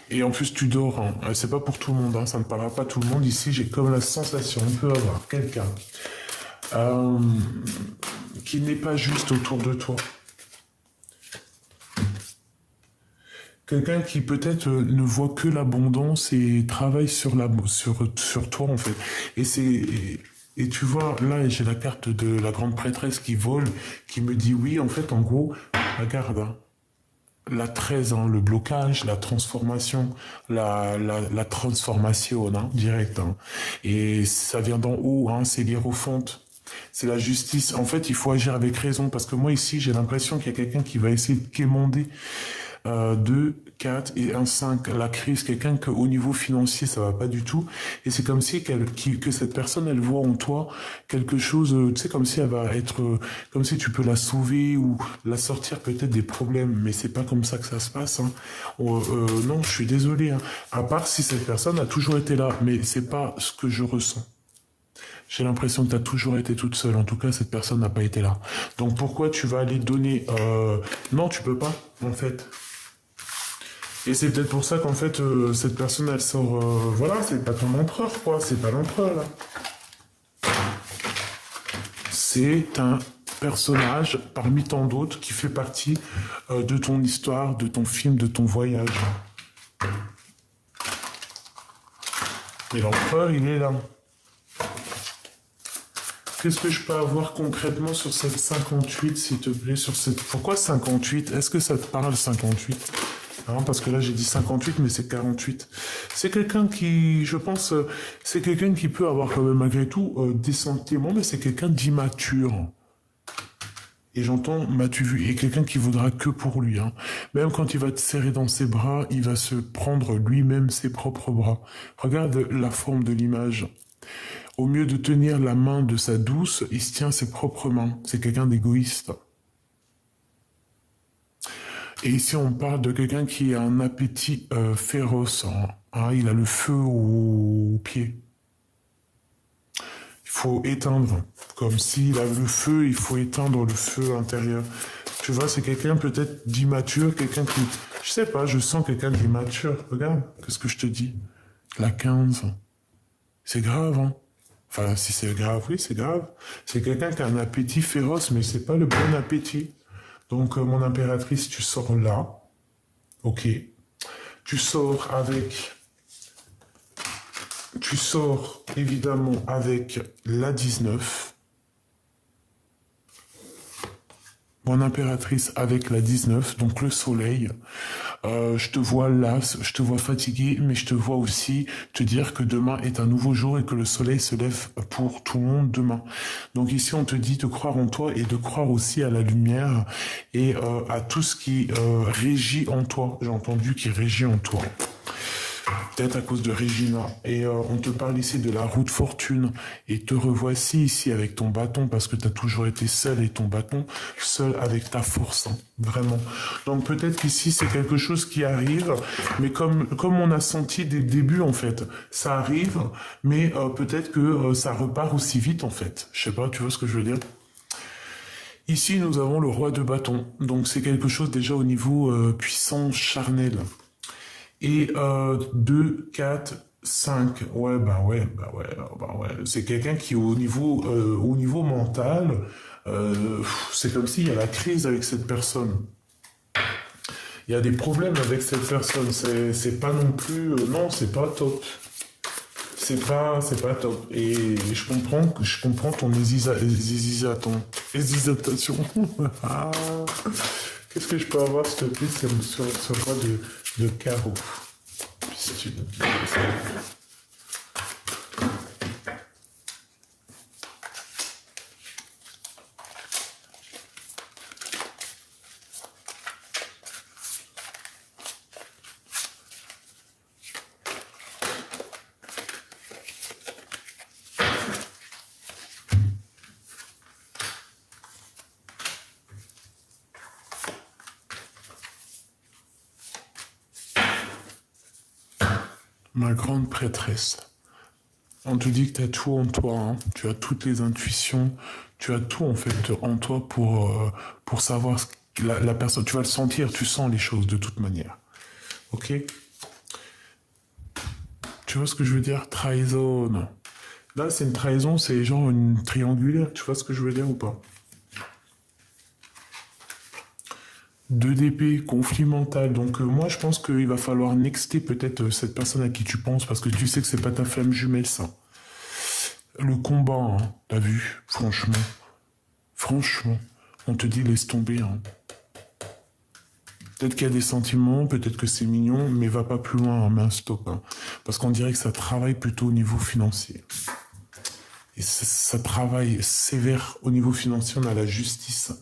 Et en plus, tu dors. Hein. C'est pas pour tout le monde, hein. Ça ne parlera pas tout le monde. Ici, j'ai comme la sensation, on peut avoir quelqu'un qui n'est pas juste autour de toi. Quelqu'un qui peut-être ne voit que l'abondance et travaille sur toi en fait. Et tu vois là j'ai la carte de la grande prêtresse qui vole, qui me dit oui en fait en gros regarde hein, la 13 hein, le blocage, la transformation, la transformation hein, direct hein. Et ça vient d'en haut hein, c'est l'hiérophante. C'est la justice. En fait, il faut agir avec raison parce que moi ici, j'ai l'impression qu'il y a quelqu'un qui va essayer de quémander 2, 4 et un 5. La crise, quelqu'un qu'au niveau financier, ça va pas du tout. Et c'est comme si que cette personne, elle voit en toi quelque chose, tu sais, comme si elle va être, comme si tu peux la sauver ou la sortir peut-être des problèmes. Mais c'est pas comme ça que ça se passe. Hein. Non, je suis désolé. Hein. À part si cette personne a toujours été là. Mais c'est pas ce que je ressens. J'ai l'impression que tu as toujours été toute seule. En tout cas, cette personne n'a pas été là. Donc pourquoi tu vas aller donner... Non, tu peux pas, en fait. Et c'est peut-être pour ça qu'en fait, cette personne, elle sort... voilà, c'est pas ton empereur, quoi. C'est pas l'empereur, là. c'est un personnage parmi tant d'autres qui fait partie de ton histoire, de ton film, de ton voyage. Et l'empereur, il est là. Qu'est-ce que je peux avoir concrètement sur cette 58, s'il te plaît, sur cette... Pourquoi 58? Est-ce que ça te parle, 58? Non, parce que là, j'ai dit 58, mais c'est 48. C'est quelqu'un qui, je pense, c'est quelqu'un qui peut avoir quand même, malgré tout, des sentiments, mais c'est quelqu'un d'immature. Et j'entends, m'as-tu vu? Et quelqu'un qui voudra que pour lui. Hein. Même quand il va te serrer dans ses bras, il va se prendre lui-même ses propres bras. Regarde la forme de l'image. Au mieux de tenir la main de sa douce, il se tient ses propres mains. C'est quelqu'un d'égoïste. Et ici, on parle de quelqu'un qui a un appétit féroce. Hein, il a le feu au pied. Il faut éteindre. Comme s'il a le feu, il faut éteindre le feu intérieur. Tu vois, c'est quelqu'un peut-être d'immature, quelqu'un qui... Je sais pas, je sens quelqu'un d'immature. Regarde, qu'est-ce que je te dis? La 15. C'est grave, hein? Enfin, si c'est grave, oui, c'est grave. C'est quelqu'un qui a un appétit féroce, mais c'est pas le bon appétit. Donc, mon impératrice, tu sors là. Ok. Tu sors avec... Tu sors, évidemment, avec la 19. Mon impératrice avec la 19, donc le soleil. Je te vois las, je te vois fatigué, mais je te vois aussi te dire que demain est un nouveau jour et que le soleil se lève pour tout le monde demain. Donc ici, on te dit de croire en toi et de croire aussi à la lumière et à tout ce qui régit en toi. J'ai entendu qui régit en toi. Peut-être à cause de Regina. Et on te parle ici de la roue de fortune. Et te revoici ici avec ton bâton, parce que tu as toujours été seul et ton bâton, seul avec ta force. Hein, vraiment. Donc peut-être qu'ici, c'est quelque chose qui arrive, mais comme on a senti dès le début, en fait, ça arrive, mais peut-être que ça repart aussi vite, en fait. Je sais pas, tu vois ce que je veux dire? Ici, nous avons le roi de bâton. Donc c'est quelque chose déjà au niveau puissance charnelle. Et 2, 4, 5. Ouais, bah ouais. C'est quelqu'un qui, au niveau mental, c'est comme s'il y a la crise avec cette personne. Il y a des problèmes avec cette personne. C'est pas non plus... non, c'est pas top. C'est pas top. Et je comprends ton hésitation. Qu'est-ce que je peux avoir, s'il te plaît, sur ce roi de carreau? Ma grande prêtresse, on te dit que tu as tout en toi, hein. Tu as toutes les intuitions, tu as tout en fait en toi pour savoir la personne. Tu vas le sentir, tu sens les choses de toute manière. Ok? Tu vois ce que je veux dire? Trahison. Là, c'est une trahison, c'est genre une triangulaire. Tu vois ce que je veux dire ou pas? 2 d'épée, conflit mental. Donc moi, je pense qu'il va falloir nexter peut-être cette personne à qui tu penses, parce que tu sais que c'est pas ta flamme jumelle, ça. Le combat, hein, t'as vu? Franchement, on te dit laisse tomber. Hein. Peut-être qu'il y a des sentiments, peut-être que c'est mignon, mais va pas plus loin, hein, mais un stop. Hein. Parce qu'on dirait que ça travaille plutôt au niveau financier. Et ça travaille sévère au niveau financier, on a la justice.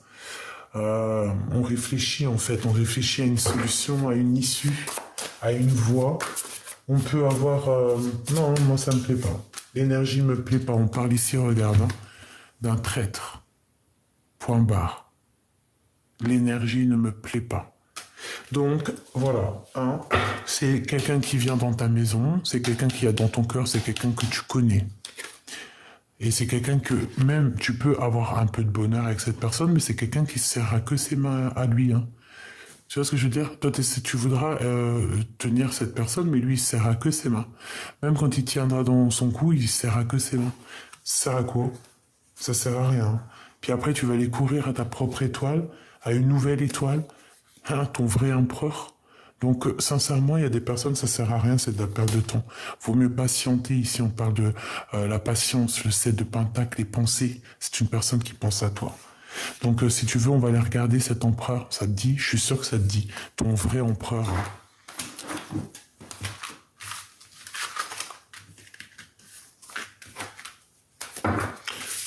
On réfléchit en fait, on réfléchit à une solution, à une issue, à une voie. On peut avoir... Non, moi ça me plaît pas. L'énergie me plaît pas. On parle ici, regarde, hein, d'un traître. Point barre. L'énergie ne me plaît pas. Donc, voilà. Hein, c'est quelqu'un qui vient dans ta maison, c'est quelqu'un qui a dans ton cœur, c'est quelqu'un que tu connais. Et c'est quelqu'un que même tu peux avoir un peu de bonheur avec cette personne, mais c'est quelqu'un qui ne serra que ses mains à lui. Hein. Tu vois ce que je veux dire? Toi, tu voudras tenir cette personne, mais lui, il ne serra que ses mains. Même quand il tiendra dans son cou, il ne serra que ses mains. Ça sert à quoi? Ça sert à rien. Puis après, tu vas aller courir à ta propre étoile, à une nouvelle étoile, hein, ton vrai empereur. Donc, sincèrement, il y a des personnes, ça sert à rien, c'est de la perte de temps. Vaut mieux patienter. Ici, on parle de la patience, le 7 de Pentacle, les pensées. C'est une personne qui pense à toi. Donc, si tu veux, on va aller regarder cet empereur. Ça te dit? Je suis sûr que ça te dit. Ton vrai empereur.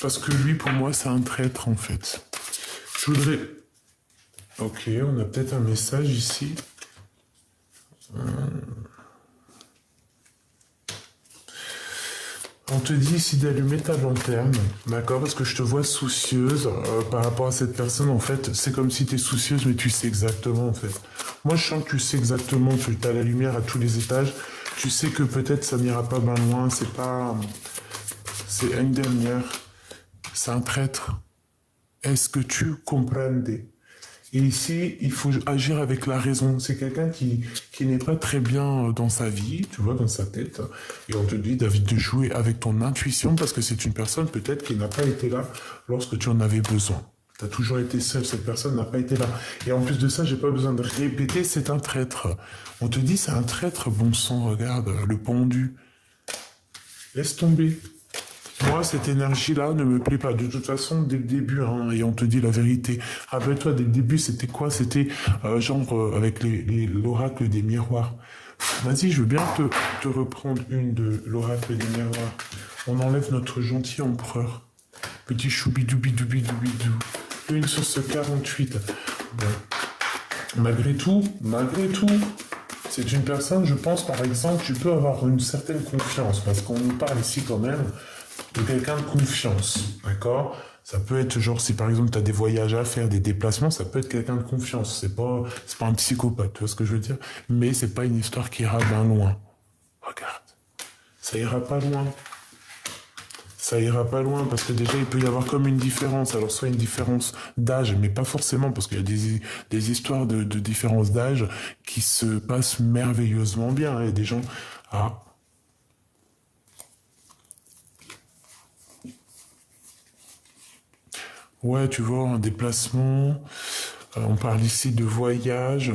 Parce que lui, pour moi, c'est un traître, en fait. Je voudrais... Ok, on a peut-être un message ici. On te dit ici d'allumer ta lanterne, d'accord? Parce que je te vois soucieuse par rapport à cette personne. En fait, c'est comme si tu es soucieuse, mais tu sais exactement, en fait. Moi, je sens que tu sais exactement, tu as la lumière à tous les étages. Tu sais que peut-être ça n'ira pas bien loin. C'est pas... C'est une dernière. C'est un traître. Est-ce que tu comprends? Et ici, il faut agir avec la raison. C'est quelqu'un qui n'est pas très bien dans sa vie, tu vois, dans sa tête. Et on te dit, David, de jouer avec ton intuition parce que c'est une personne peut-être qui n'a pas été là lorsque tu en avais besoin. Tu as toujours été seul, cette personne n'a pas été là. Et en plus de ça, j'ai pas besoin de répéter, c'est un traître. On te dit, c'est un traître, bon sang, regarde, le pendu. Laisse tomber. Moi, cette énergie-là ne me plaît pas. De toute façon, dès le début, hein, et on te dit la vérité. Rappelle-toi, dès le début, c'était quoi? C'était avec l'oracle des miroirs. Vas-y, je veux bien te reprendre une de l'oracle des miroirs. On enlève notre gentil empereur. Petit choubidoubidoubidoubidou. Une sur ce 48. Bon. Malgré tout, c'est une personne, je pense, par exemple, tu peux avoir une certaine confiance, parce qu'on nous parle ici quand même de quelqu'un de confiance, d'accord? Ça peut être genre, si par exemple tu as des voyages à faire, des déplacements, ça peut être quelqu'un de confiance. C'est pas un psychopathe, tu vois ce que je veux dire? Mais c'est pas une histoire qui ira bien loin. Regarde, ça ira pas loin. Ça ira pas loin parce que déjà il peut y avoir comme une différence. Alors soit une différence d'âge, mais pas forcément parce qu'il y a des histoires de différence d'âge qui se passent merveilleusement bien. Il y a des gens... Ah, ouais, tu vois, un déplacement, on parle ici de voyage,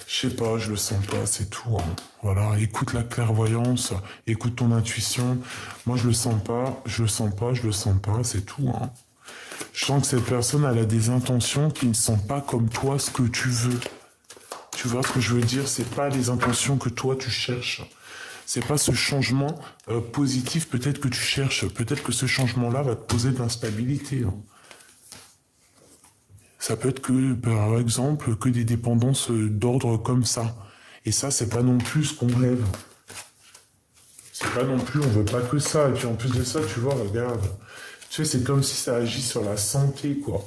je sais pas, je le sens pas, c'est tout, hein. Voilà, écoute la clairvoyance, écoute ton intuition. Moi, je le sens pas, je le sens pas, je le sens pas, c'est tout, hein. Je sens que cette personne, elle a des intentions qui ne sont pas comme toi ce que tu veux. Tu vois ce que je veux dire? C'est pas les intentions que toi tu cherches. C'est pas ce changement positif peut-être que tu cherches. Peut-être que ce changement-là va te poser de l'instabilité, hein. Ça peut être que, par exemple, que des dépendances d'ordre comme ça. Et ça, c'est pas non plus ce qu'on rêve. C'est pas non plus, on veut pas que ça. Et puis en plus de ça, tu vois, regarde. Tu sais, c'est comme si ça agit sur la santé, quoi.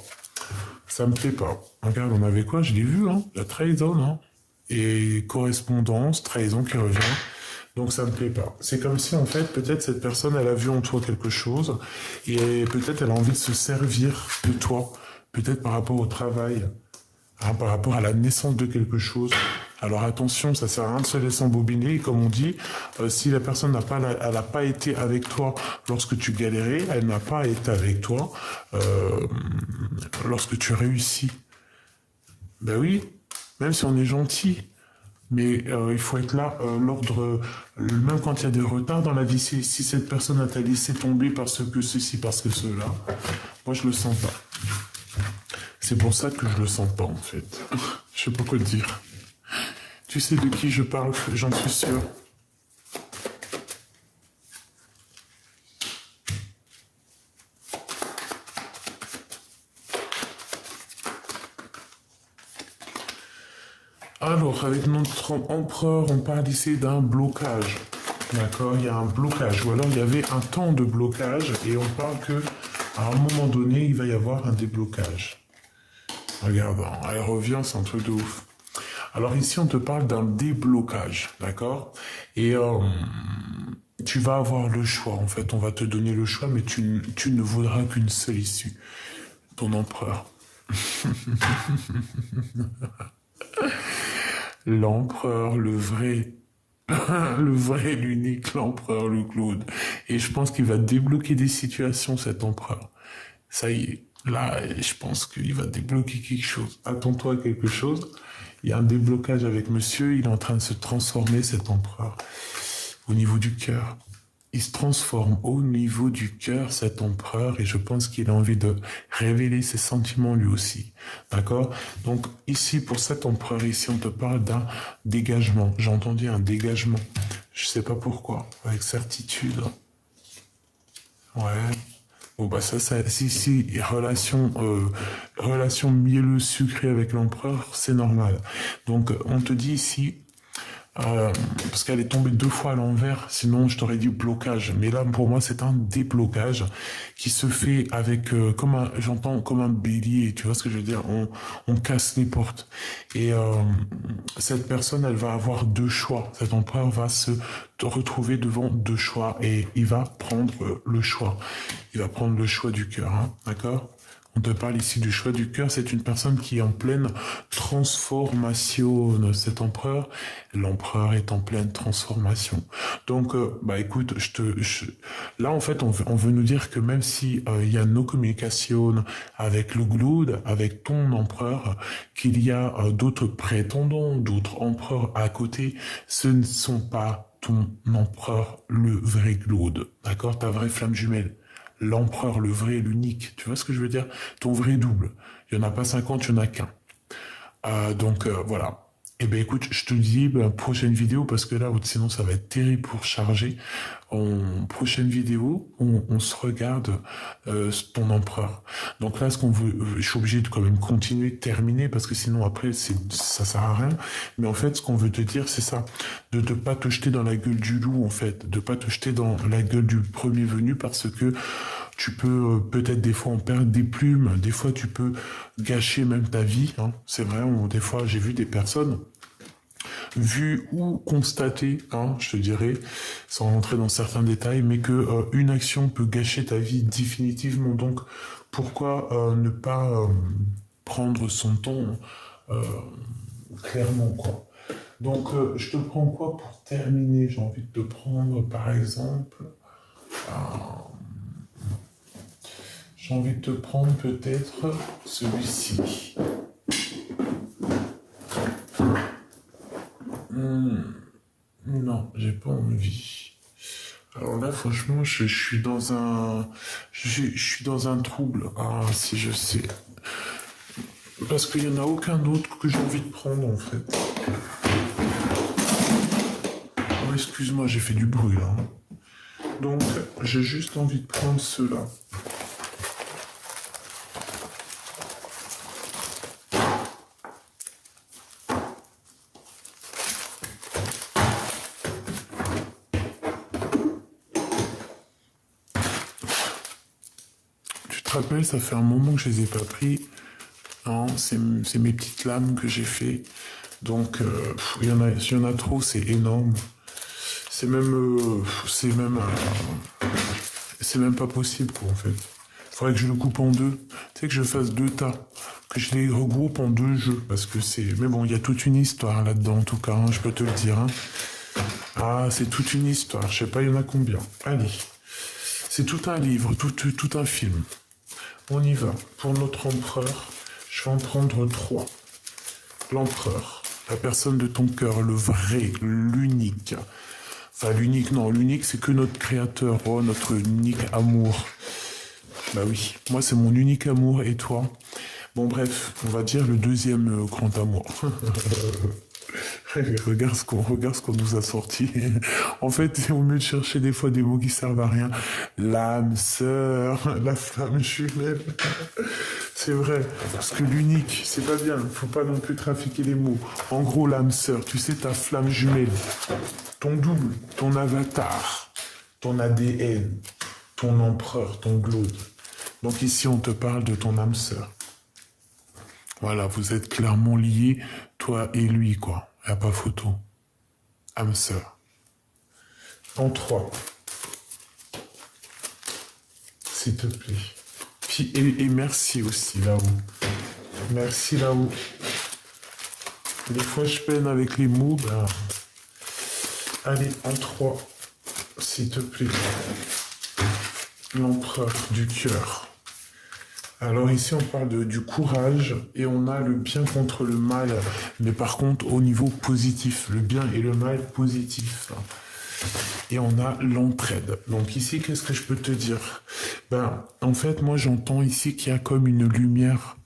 Ça me plaît pas. Regarde, on avait quoi? Je l'ai vu, hein. La trahison, hein. Et correspondance, trahison qui revient. Donc ça me plaît pas. C'est comme si en fait peut-être cette personne elle a vu en toi quelque chose et peut-être elle a envie de se servir de toi, peut-être par rapport au travail, hein, par rapport à la naissance de quelque chose. Alors attention, ça sert à rien de se laisser embobiner. Et comme on dit, si la personne elle n'a pas été avec toi lorsque tu galérais, elle n'a pas été avec toi lorsque tu réussis. Ben oui, même si on est gentil. Mais il faut être là, l'ordre, même quand il y a des retards dans la vie, si cette personne t'a laissé tomber parce que ceci, parce que cela, moi je le sens pas. C'est pour ça que je le sens pas en fait. Je sais pas quoi te dire. Tu sais de qui je parle, j'en suis sûr. Alors, avec notre empereur, on parle ici d'un blocage. D'accord, il y a un blocage. Ou alors il y avait un temps de blocage et on parle que à un moment donné, il va y avoir un déblocage. Regarde, elle revient, c'est un truc de ouf. Alors ici, on te parle d'un déblocage, d'accord? Et tu vas avoir le choix, en fait. On va te donner le choix, mais tu ne voudras qu'une seule issue. Ton empereur. L'empereur, le vrai. Le vrai, l'unique, l'empereur, le Claude. Et je pense qu'il va débloquer des situations, cet empereur. Ça y est. Là, je pense qu'il va débloquer quelque chose. Attends-toi à quelque chose. Il y a un déblocage avec monsieur. Il est en train de se transformer, cet empereur, au niveau du cœur. Il se transforme au niveau du cœur, cet empereur, et je pense qu'il a envie de révéler ses sentiments lui aussi. D'accord? Donc ici, pour cet empereur, ici, on te parle d'un dégagement. J'ai entendu un dégagement. Je sais pas pourquoi, avec certitude. Ouais. Bon bah si relation mielleux sucré avec l'empereur, c'est normal. Donc on te dit ici parce qu'elle est tombée 2 fois à l'envers, sinon je t'aurais dit blocage. Mais là, pour moi, c'est un déblocage qui se fait avec, j'entends comme un bélier, tu vois ce que je veux dire? On casse les portes. Et cette personne, elle va avoir 2 choix. Cet empereur va se retrouver devant 2 choix et il va prendre le choix. Il va prendre le choix du cœur, hein, d'accord? On te parle ici du choix du cœur. C'est une personne qui est en pleine transformation. Cet empereur, l'empereur est en pleine transformation. Donc, bah écoute, là en fait, on veut nous dire que même si il y a nos communications avec le Glood, avec ton empereur, qu'il y a d'autres prétendants, d'autres empereurs à côté, ce ne sont pas ton empereur, le vrai Glood. D'accord? Ta vraie flamme jumelle. L'empereur, le vrai, l'unique. Tu vois ce que je veux dire? Ton vrai double. Il n'y en a pas 50, il n'y en a qu'un. Donc voilà. Eh ben écoute, je te dis prochaine vidéo parce que là, sinon ça va être terrible pour charger. Prochaine vidéo, on se regarde ton empereur. Donc là, ce qu'on veut, je suis obligé de quand même continuer, terminer parce que sinon après ça sert à rien. Mais en fait, ce qu'on veut te dire, c'est ça, de ne pas te jeter dans la gueule du loup en fait, de pas te jeter dans la gueule du premier venu parce que tu peux peut-être des fois en perdre des plumes, des fois tu peux gâcher même ta vie. Hein. C'est vrai, des fois j'ai vu des personnes, vues ou constatées, hein, je te dirais, sans rentrer dans certains détails, mais que une action peut gâcher ta vie définitivement. Donc pourquoi ne pas prendre son temps clairement quoi. Donc je te prends quoi pour terminer? J'ai envie de te prendre par exemple... J'ai envie de te prendre peut-être celui-ci. Non, j'ai pas envie. Alors là, franchement, je suis dans je suis dans un trouble. Ah, si je sais. Parce qu'il n'y en a aucun autre que j'ai envie de prendre, en fait. Oh, excuse-moi, j'ai fait du bruit, là. Donc, j'ai juste envie de prendre ceux-là. Tu te rappelles, ça fait un moment que je les ai pas pris. Non, c'est mes petites lames que j'ai fait. Donc, il y en a trop, c'est énorme. C'est même pas possible, quoi, en fait. Il faudrait que je le coupe en deux. Tu sais, que je fasse 2 tas. Que je les regroupe en 2 jeux. Parce que c'est... Mais bon, il y a toute une histoire là-dedans, en tout cas, hein, je peux te le dire. Hein. Ah, c'est toute une histoire. Je sais pas, il y en a combien. Allez. C'est tout un livre, tout un film. On y va. Pour notre empereur, je vais en prendre 3. L'empereur. La personne de ton cœur, le vrai, l'unique. Enfin, l'unique, non, l'unique, c'est que notre créateur, oh, notre unique amour. Bah oui, moi, c'est mon unique amour, et toi? Bon, bref, on va dire le deuxième grand amour. regarde ce qu'on nous a sorti. En fait, c'est au mieux de chercher des fois des mots qui servent à rien. L'âme sœur, la flamme jumelle. C'est vrai, parce que l'unique, c'est pas bien. Faut pas non plus trafiquer les mots. En gros, l'âme sœur, tu sais, ta flamme jumelle, ton double, ton avatar, ton ADN, ton empereur, ton Glood. Donc ici, on te parle de ton âme sœur. Voilà, vous êtes clairement liés, toi et lui, quoi. Y a pas photo. Âme sœur. En 3. S'il te plaît. Puis, et merci aussi, là-haut. Merci, là-haut. Des fois, je peine avec les mots, ben... Allez, en 3, s'il te plaît. L'empereur du cœur. Alors ici, on parle du courage et on a le bien contre le mal. Mais par contre, au niveau positif, le bien et le mal positif. Et on a l'entraide. Donc ici, qu'est-ce que je peux te dire? Ben, en fait, moi, j'entends ici qu'il y a comme une lumière,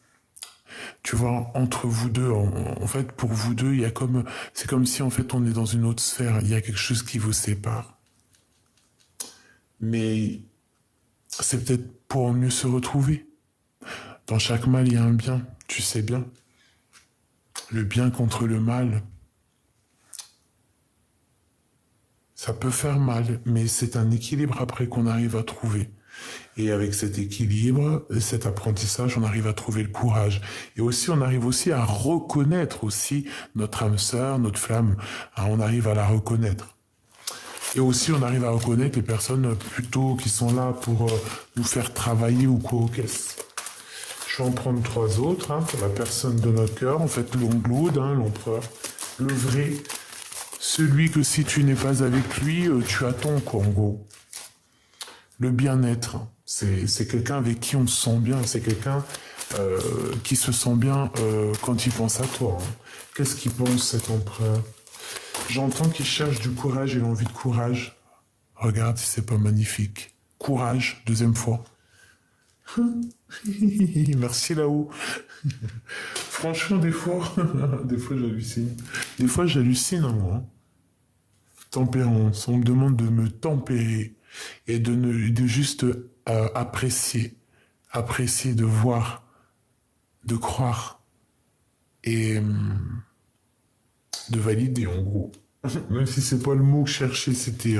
tu vois, entre vous deux. En fait, pour vous deux, il y a comme, c'est comme si, en fait, on est dans une autre sphère. Il y a quelque chose qui vous sépare. Mais c'est peut-être pour mieux se retrouver. Dans chaque mal, il y a un bien, tu sais bien. Le bien contre le mal. Ça peut faire mal, mais c'est un équilibre après qu'on arrive à trouver. Et avec cet équilibre, cet apprentissage, on arrive à trouver le courage. Et aussi, on arrive aussi à reconnaître aussi notre âme sœur, notre flamme. On arrive à la reconnaître. Et aussi, on arrive à reconnaître les personnes plutôt qui sont là pour nous faire travailler ou quoi aux caisses. Je vais en prendre 3 autres, pour la personne de notre cœur. En fait, l'Ongloud, l'empereur, le vrai, celui que si tu n'es pas avec lui, tu attends, quoi, en gros. Le bien-être, c'est quelqu'un avec qui on se sent bien, c'est quelqu'un qui se sent bien quand il pense à toi. Qu'est-ce qu'il pense, cet empereur? J'entends qu'il cherche du courage et l'envie de courage. Regarde si c'est pas magnifique. Courage, 2e fois. Merci là-haut. Franchement, des fois j'hallucine. Des fois, j'hallucine, moi. Tempérance. On me demande de me tempérer et de juste apprécier, de voir, de croire et de valider, en gros. Même si c'est pas le mot que je cherchais, c'était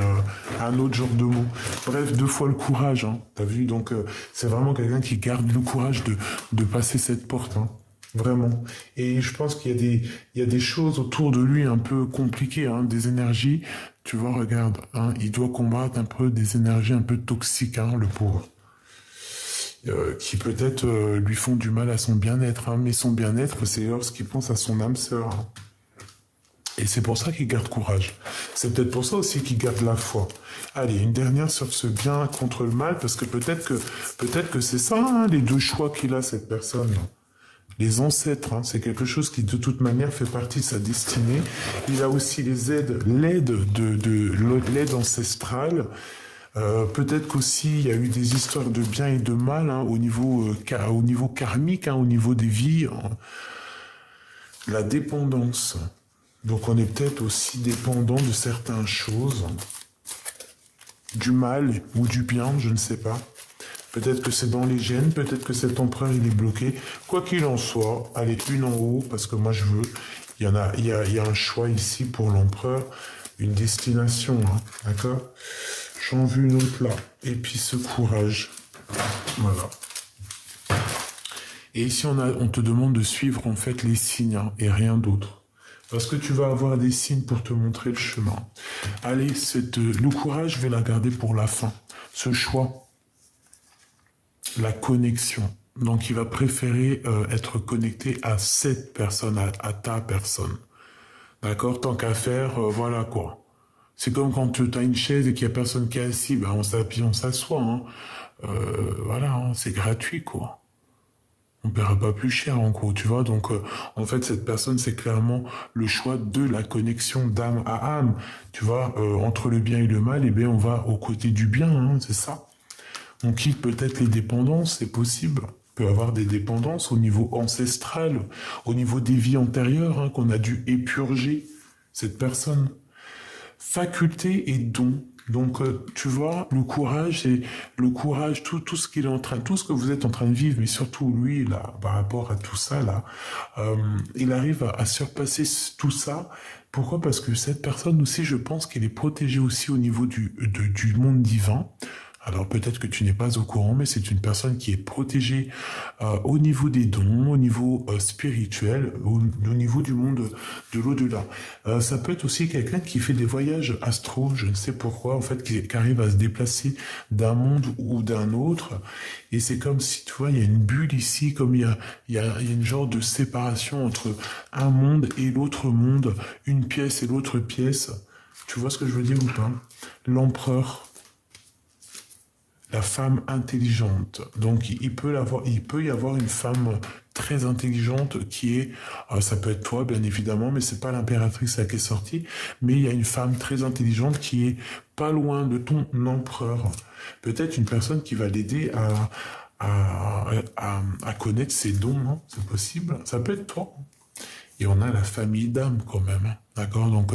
un autre genre de mot. Bref, 2 fois le courage, t'as vu? Donc c'est vraiment quelqu'un qui garde le courage de passer cette porte, vraiment. Et je pense qu'il y a des choses autour de lui un peu compliquées, des énergies. Tu vois, regarde, il doit combattre un peu des énergies un peu toxiques, le pauvre. Qui peut-être lui font du mal à son bien-être, mais son bien-être, c'est lorsqu'il pense à son âme sœur. Et c'est pour ça qu'il garde courage. C'est peut-être pour ça aussi qu'il garde la foi. Allez, une dernière sur ce bien contre le mal, parce que peut-être que c'est ça, les 2 choix qu'il a, cette personne. Les ancêtres, c'est quelque chose qui de toute manière fait partie de sa destinée. Il a aussi l'aide ancestrale. Peut-être qu'aussi il y a eu des histoires de bien et de mal au niveau karmique, au niveau des vies. La dépendance. Donc on est peut-être aussi dépendant de certaines choses, du mal ou du bien, je ne sais pas. Peut-être que c'est dans les gènes, peut-être que cet empereur il est bloqué. Quoi qu'il en soit, allez, une en haut, parce que moi je veux. Il y a un choix ici pour l'empereur, une destination, d'accord? J'en veux une autre là. Et puis ce courage. Voilà. Et ici on te demande de suivre en fait les signes et rien d'autre. Parce que tu vas avoir des signes pour te montrer le chemin. Allez, le courage, je vais la garder pour la fin. Ce choix, la connexion. Donc, il va préférer être connecté à cette personne, à ta personne. D'accord? Tant qu'à faire, voilà quoi. C'est comme quand tu as une chaise et qu'il n'y a personne qui est assis, on s'appuie, on s'assoit. Voilà, c'est gratuit quoi. On ne paiera pas plus cher en gros, tu vois. Donc en fait cette personne c'est clairement le choix de la connexion d'âme à âme, tu vois, entre le bien et le mal, on va au côté du bien, c'est ça. On quitte peut-être les dépendances, c'est possible. On peut avoir des dépendances au niveau ancestral, au niveau des vies antérieures qu'on a dû épurger cette personne. Faculté et don. Donc, tu vois, le courage, tout ce qu'il est en train, tout ce que vous êtes en train de vivre, mais surtout lui, là, par rapport à tout ça, là, il arrive à surpasser tout ça. Pourquoi? Parce que cette personne aussi, je pense qu'elle est protégée aussi au niveau du monde divin. Alors peut-être que tu n'es pas au courant, mais c'est une personne qui est protégée au niveau des dons, au niveau spirituel, au niveau du monde de l'au-delà. Ça peut être aussi quelqu'un qui fait des voyages astro, je ne sais pourquoi, en fait, qui arrive à se déplacer d'un monde ou d'un autre. Et c'est comme si, tu vois, il y a une bulle ici, comme il y a une genre de séparation entre un monde et l'autre monde, une pièce et l'autre pièce. Tu vois ce que je veux dire ou pas? L'empereur, la femme intelligente. Donc, il peut y avoir une femme très intelligente qui est, ça peut être toi, bien évidemment, mais c'est pas l'impératrice là qui est sortie, mais il y a une femme très intelligente qui est pas loin de ton empereur. Peut-être une personne qui va l'aider à connaître ses dons, hein. C'est possible. Ça peut être toi. Et on a la famille d'âme quand même, hein. D'accord? Donc,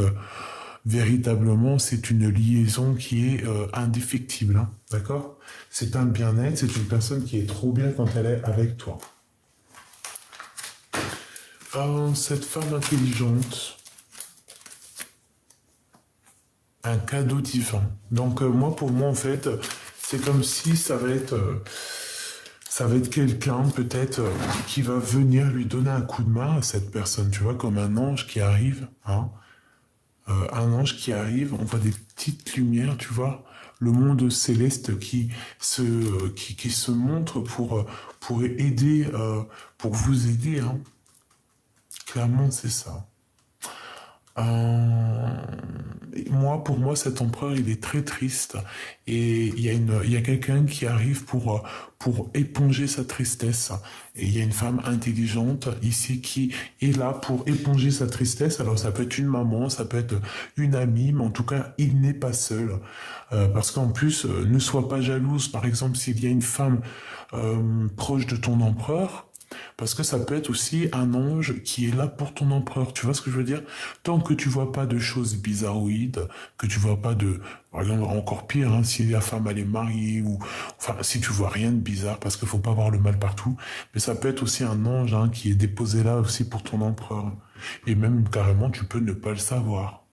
véritablement, c'est une liaison qui est indéfectible, hein. D'accord? C'est un bien-être, c'est une personne qui est trop bien quand elle est avec toi. Cette femme intelligente, un cadeau divin. Donc, moi, pour moi, en fait, c'est comme si ça va être quelqu'un peut-être qui va venir lui donner un coup de main à cette personne, tu vois, comme un ange qui arrive, hein. Un ange qui arrive, on voit des petites lumières, tu vois, le monde céleste qui se montre pour aider, pour vous aider, hein. Clairement, c'est ça. Euh, pour moi, cet empereur, il est très triste. Et il y a quelqu'un qui arrive pour éponger sa tristesse. Et il y a une femme intelligente ici qui est là pour éponger sa tristesse. Alors, ça peut être une maman, ça peut être une amie, mais en tout cas, il n'est pas seul. Parce qu'en plus, ne sois pas jalouse. Par exemple, s'il y a une femme proche de ton empereur, parce que ça peut être aussi un ange qui est là pour ton empereur. Tu vois ce que je veux dire? Tant que tu vois pas de choses bizarroïdes, que tu vois pas de, par exemple, encore pire, hein, si la femme elle est mariée ou, enfin, si tu vois rien de bizarre, parce qu'il faut pas voir le mal partout, mais ça peut être aussi un ange, hein, qui est déposé là aussi pour ton empereur. Et même carrément, tu peux ne pas le savoir.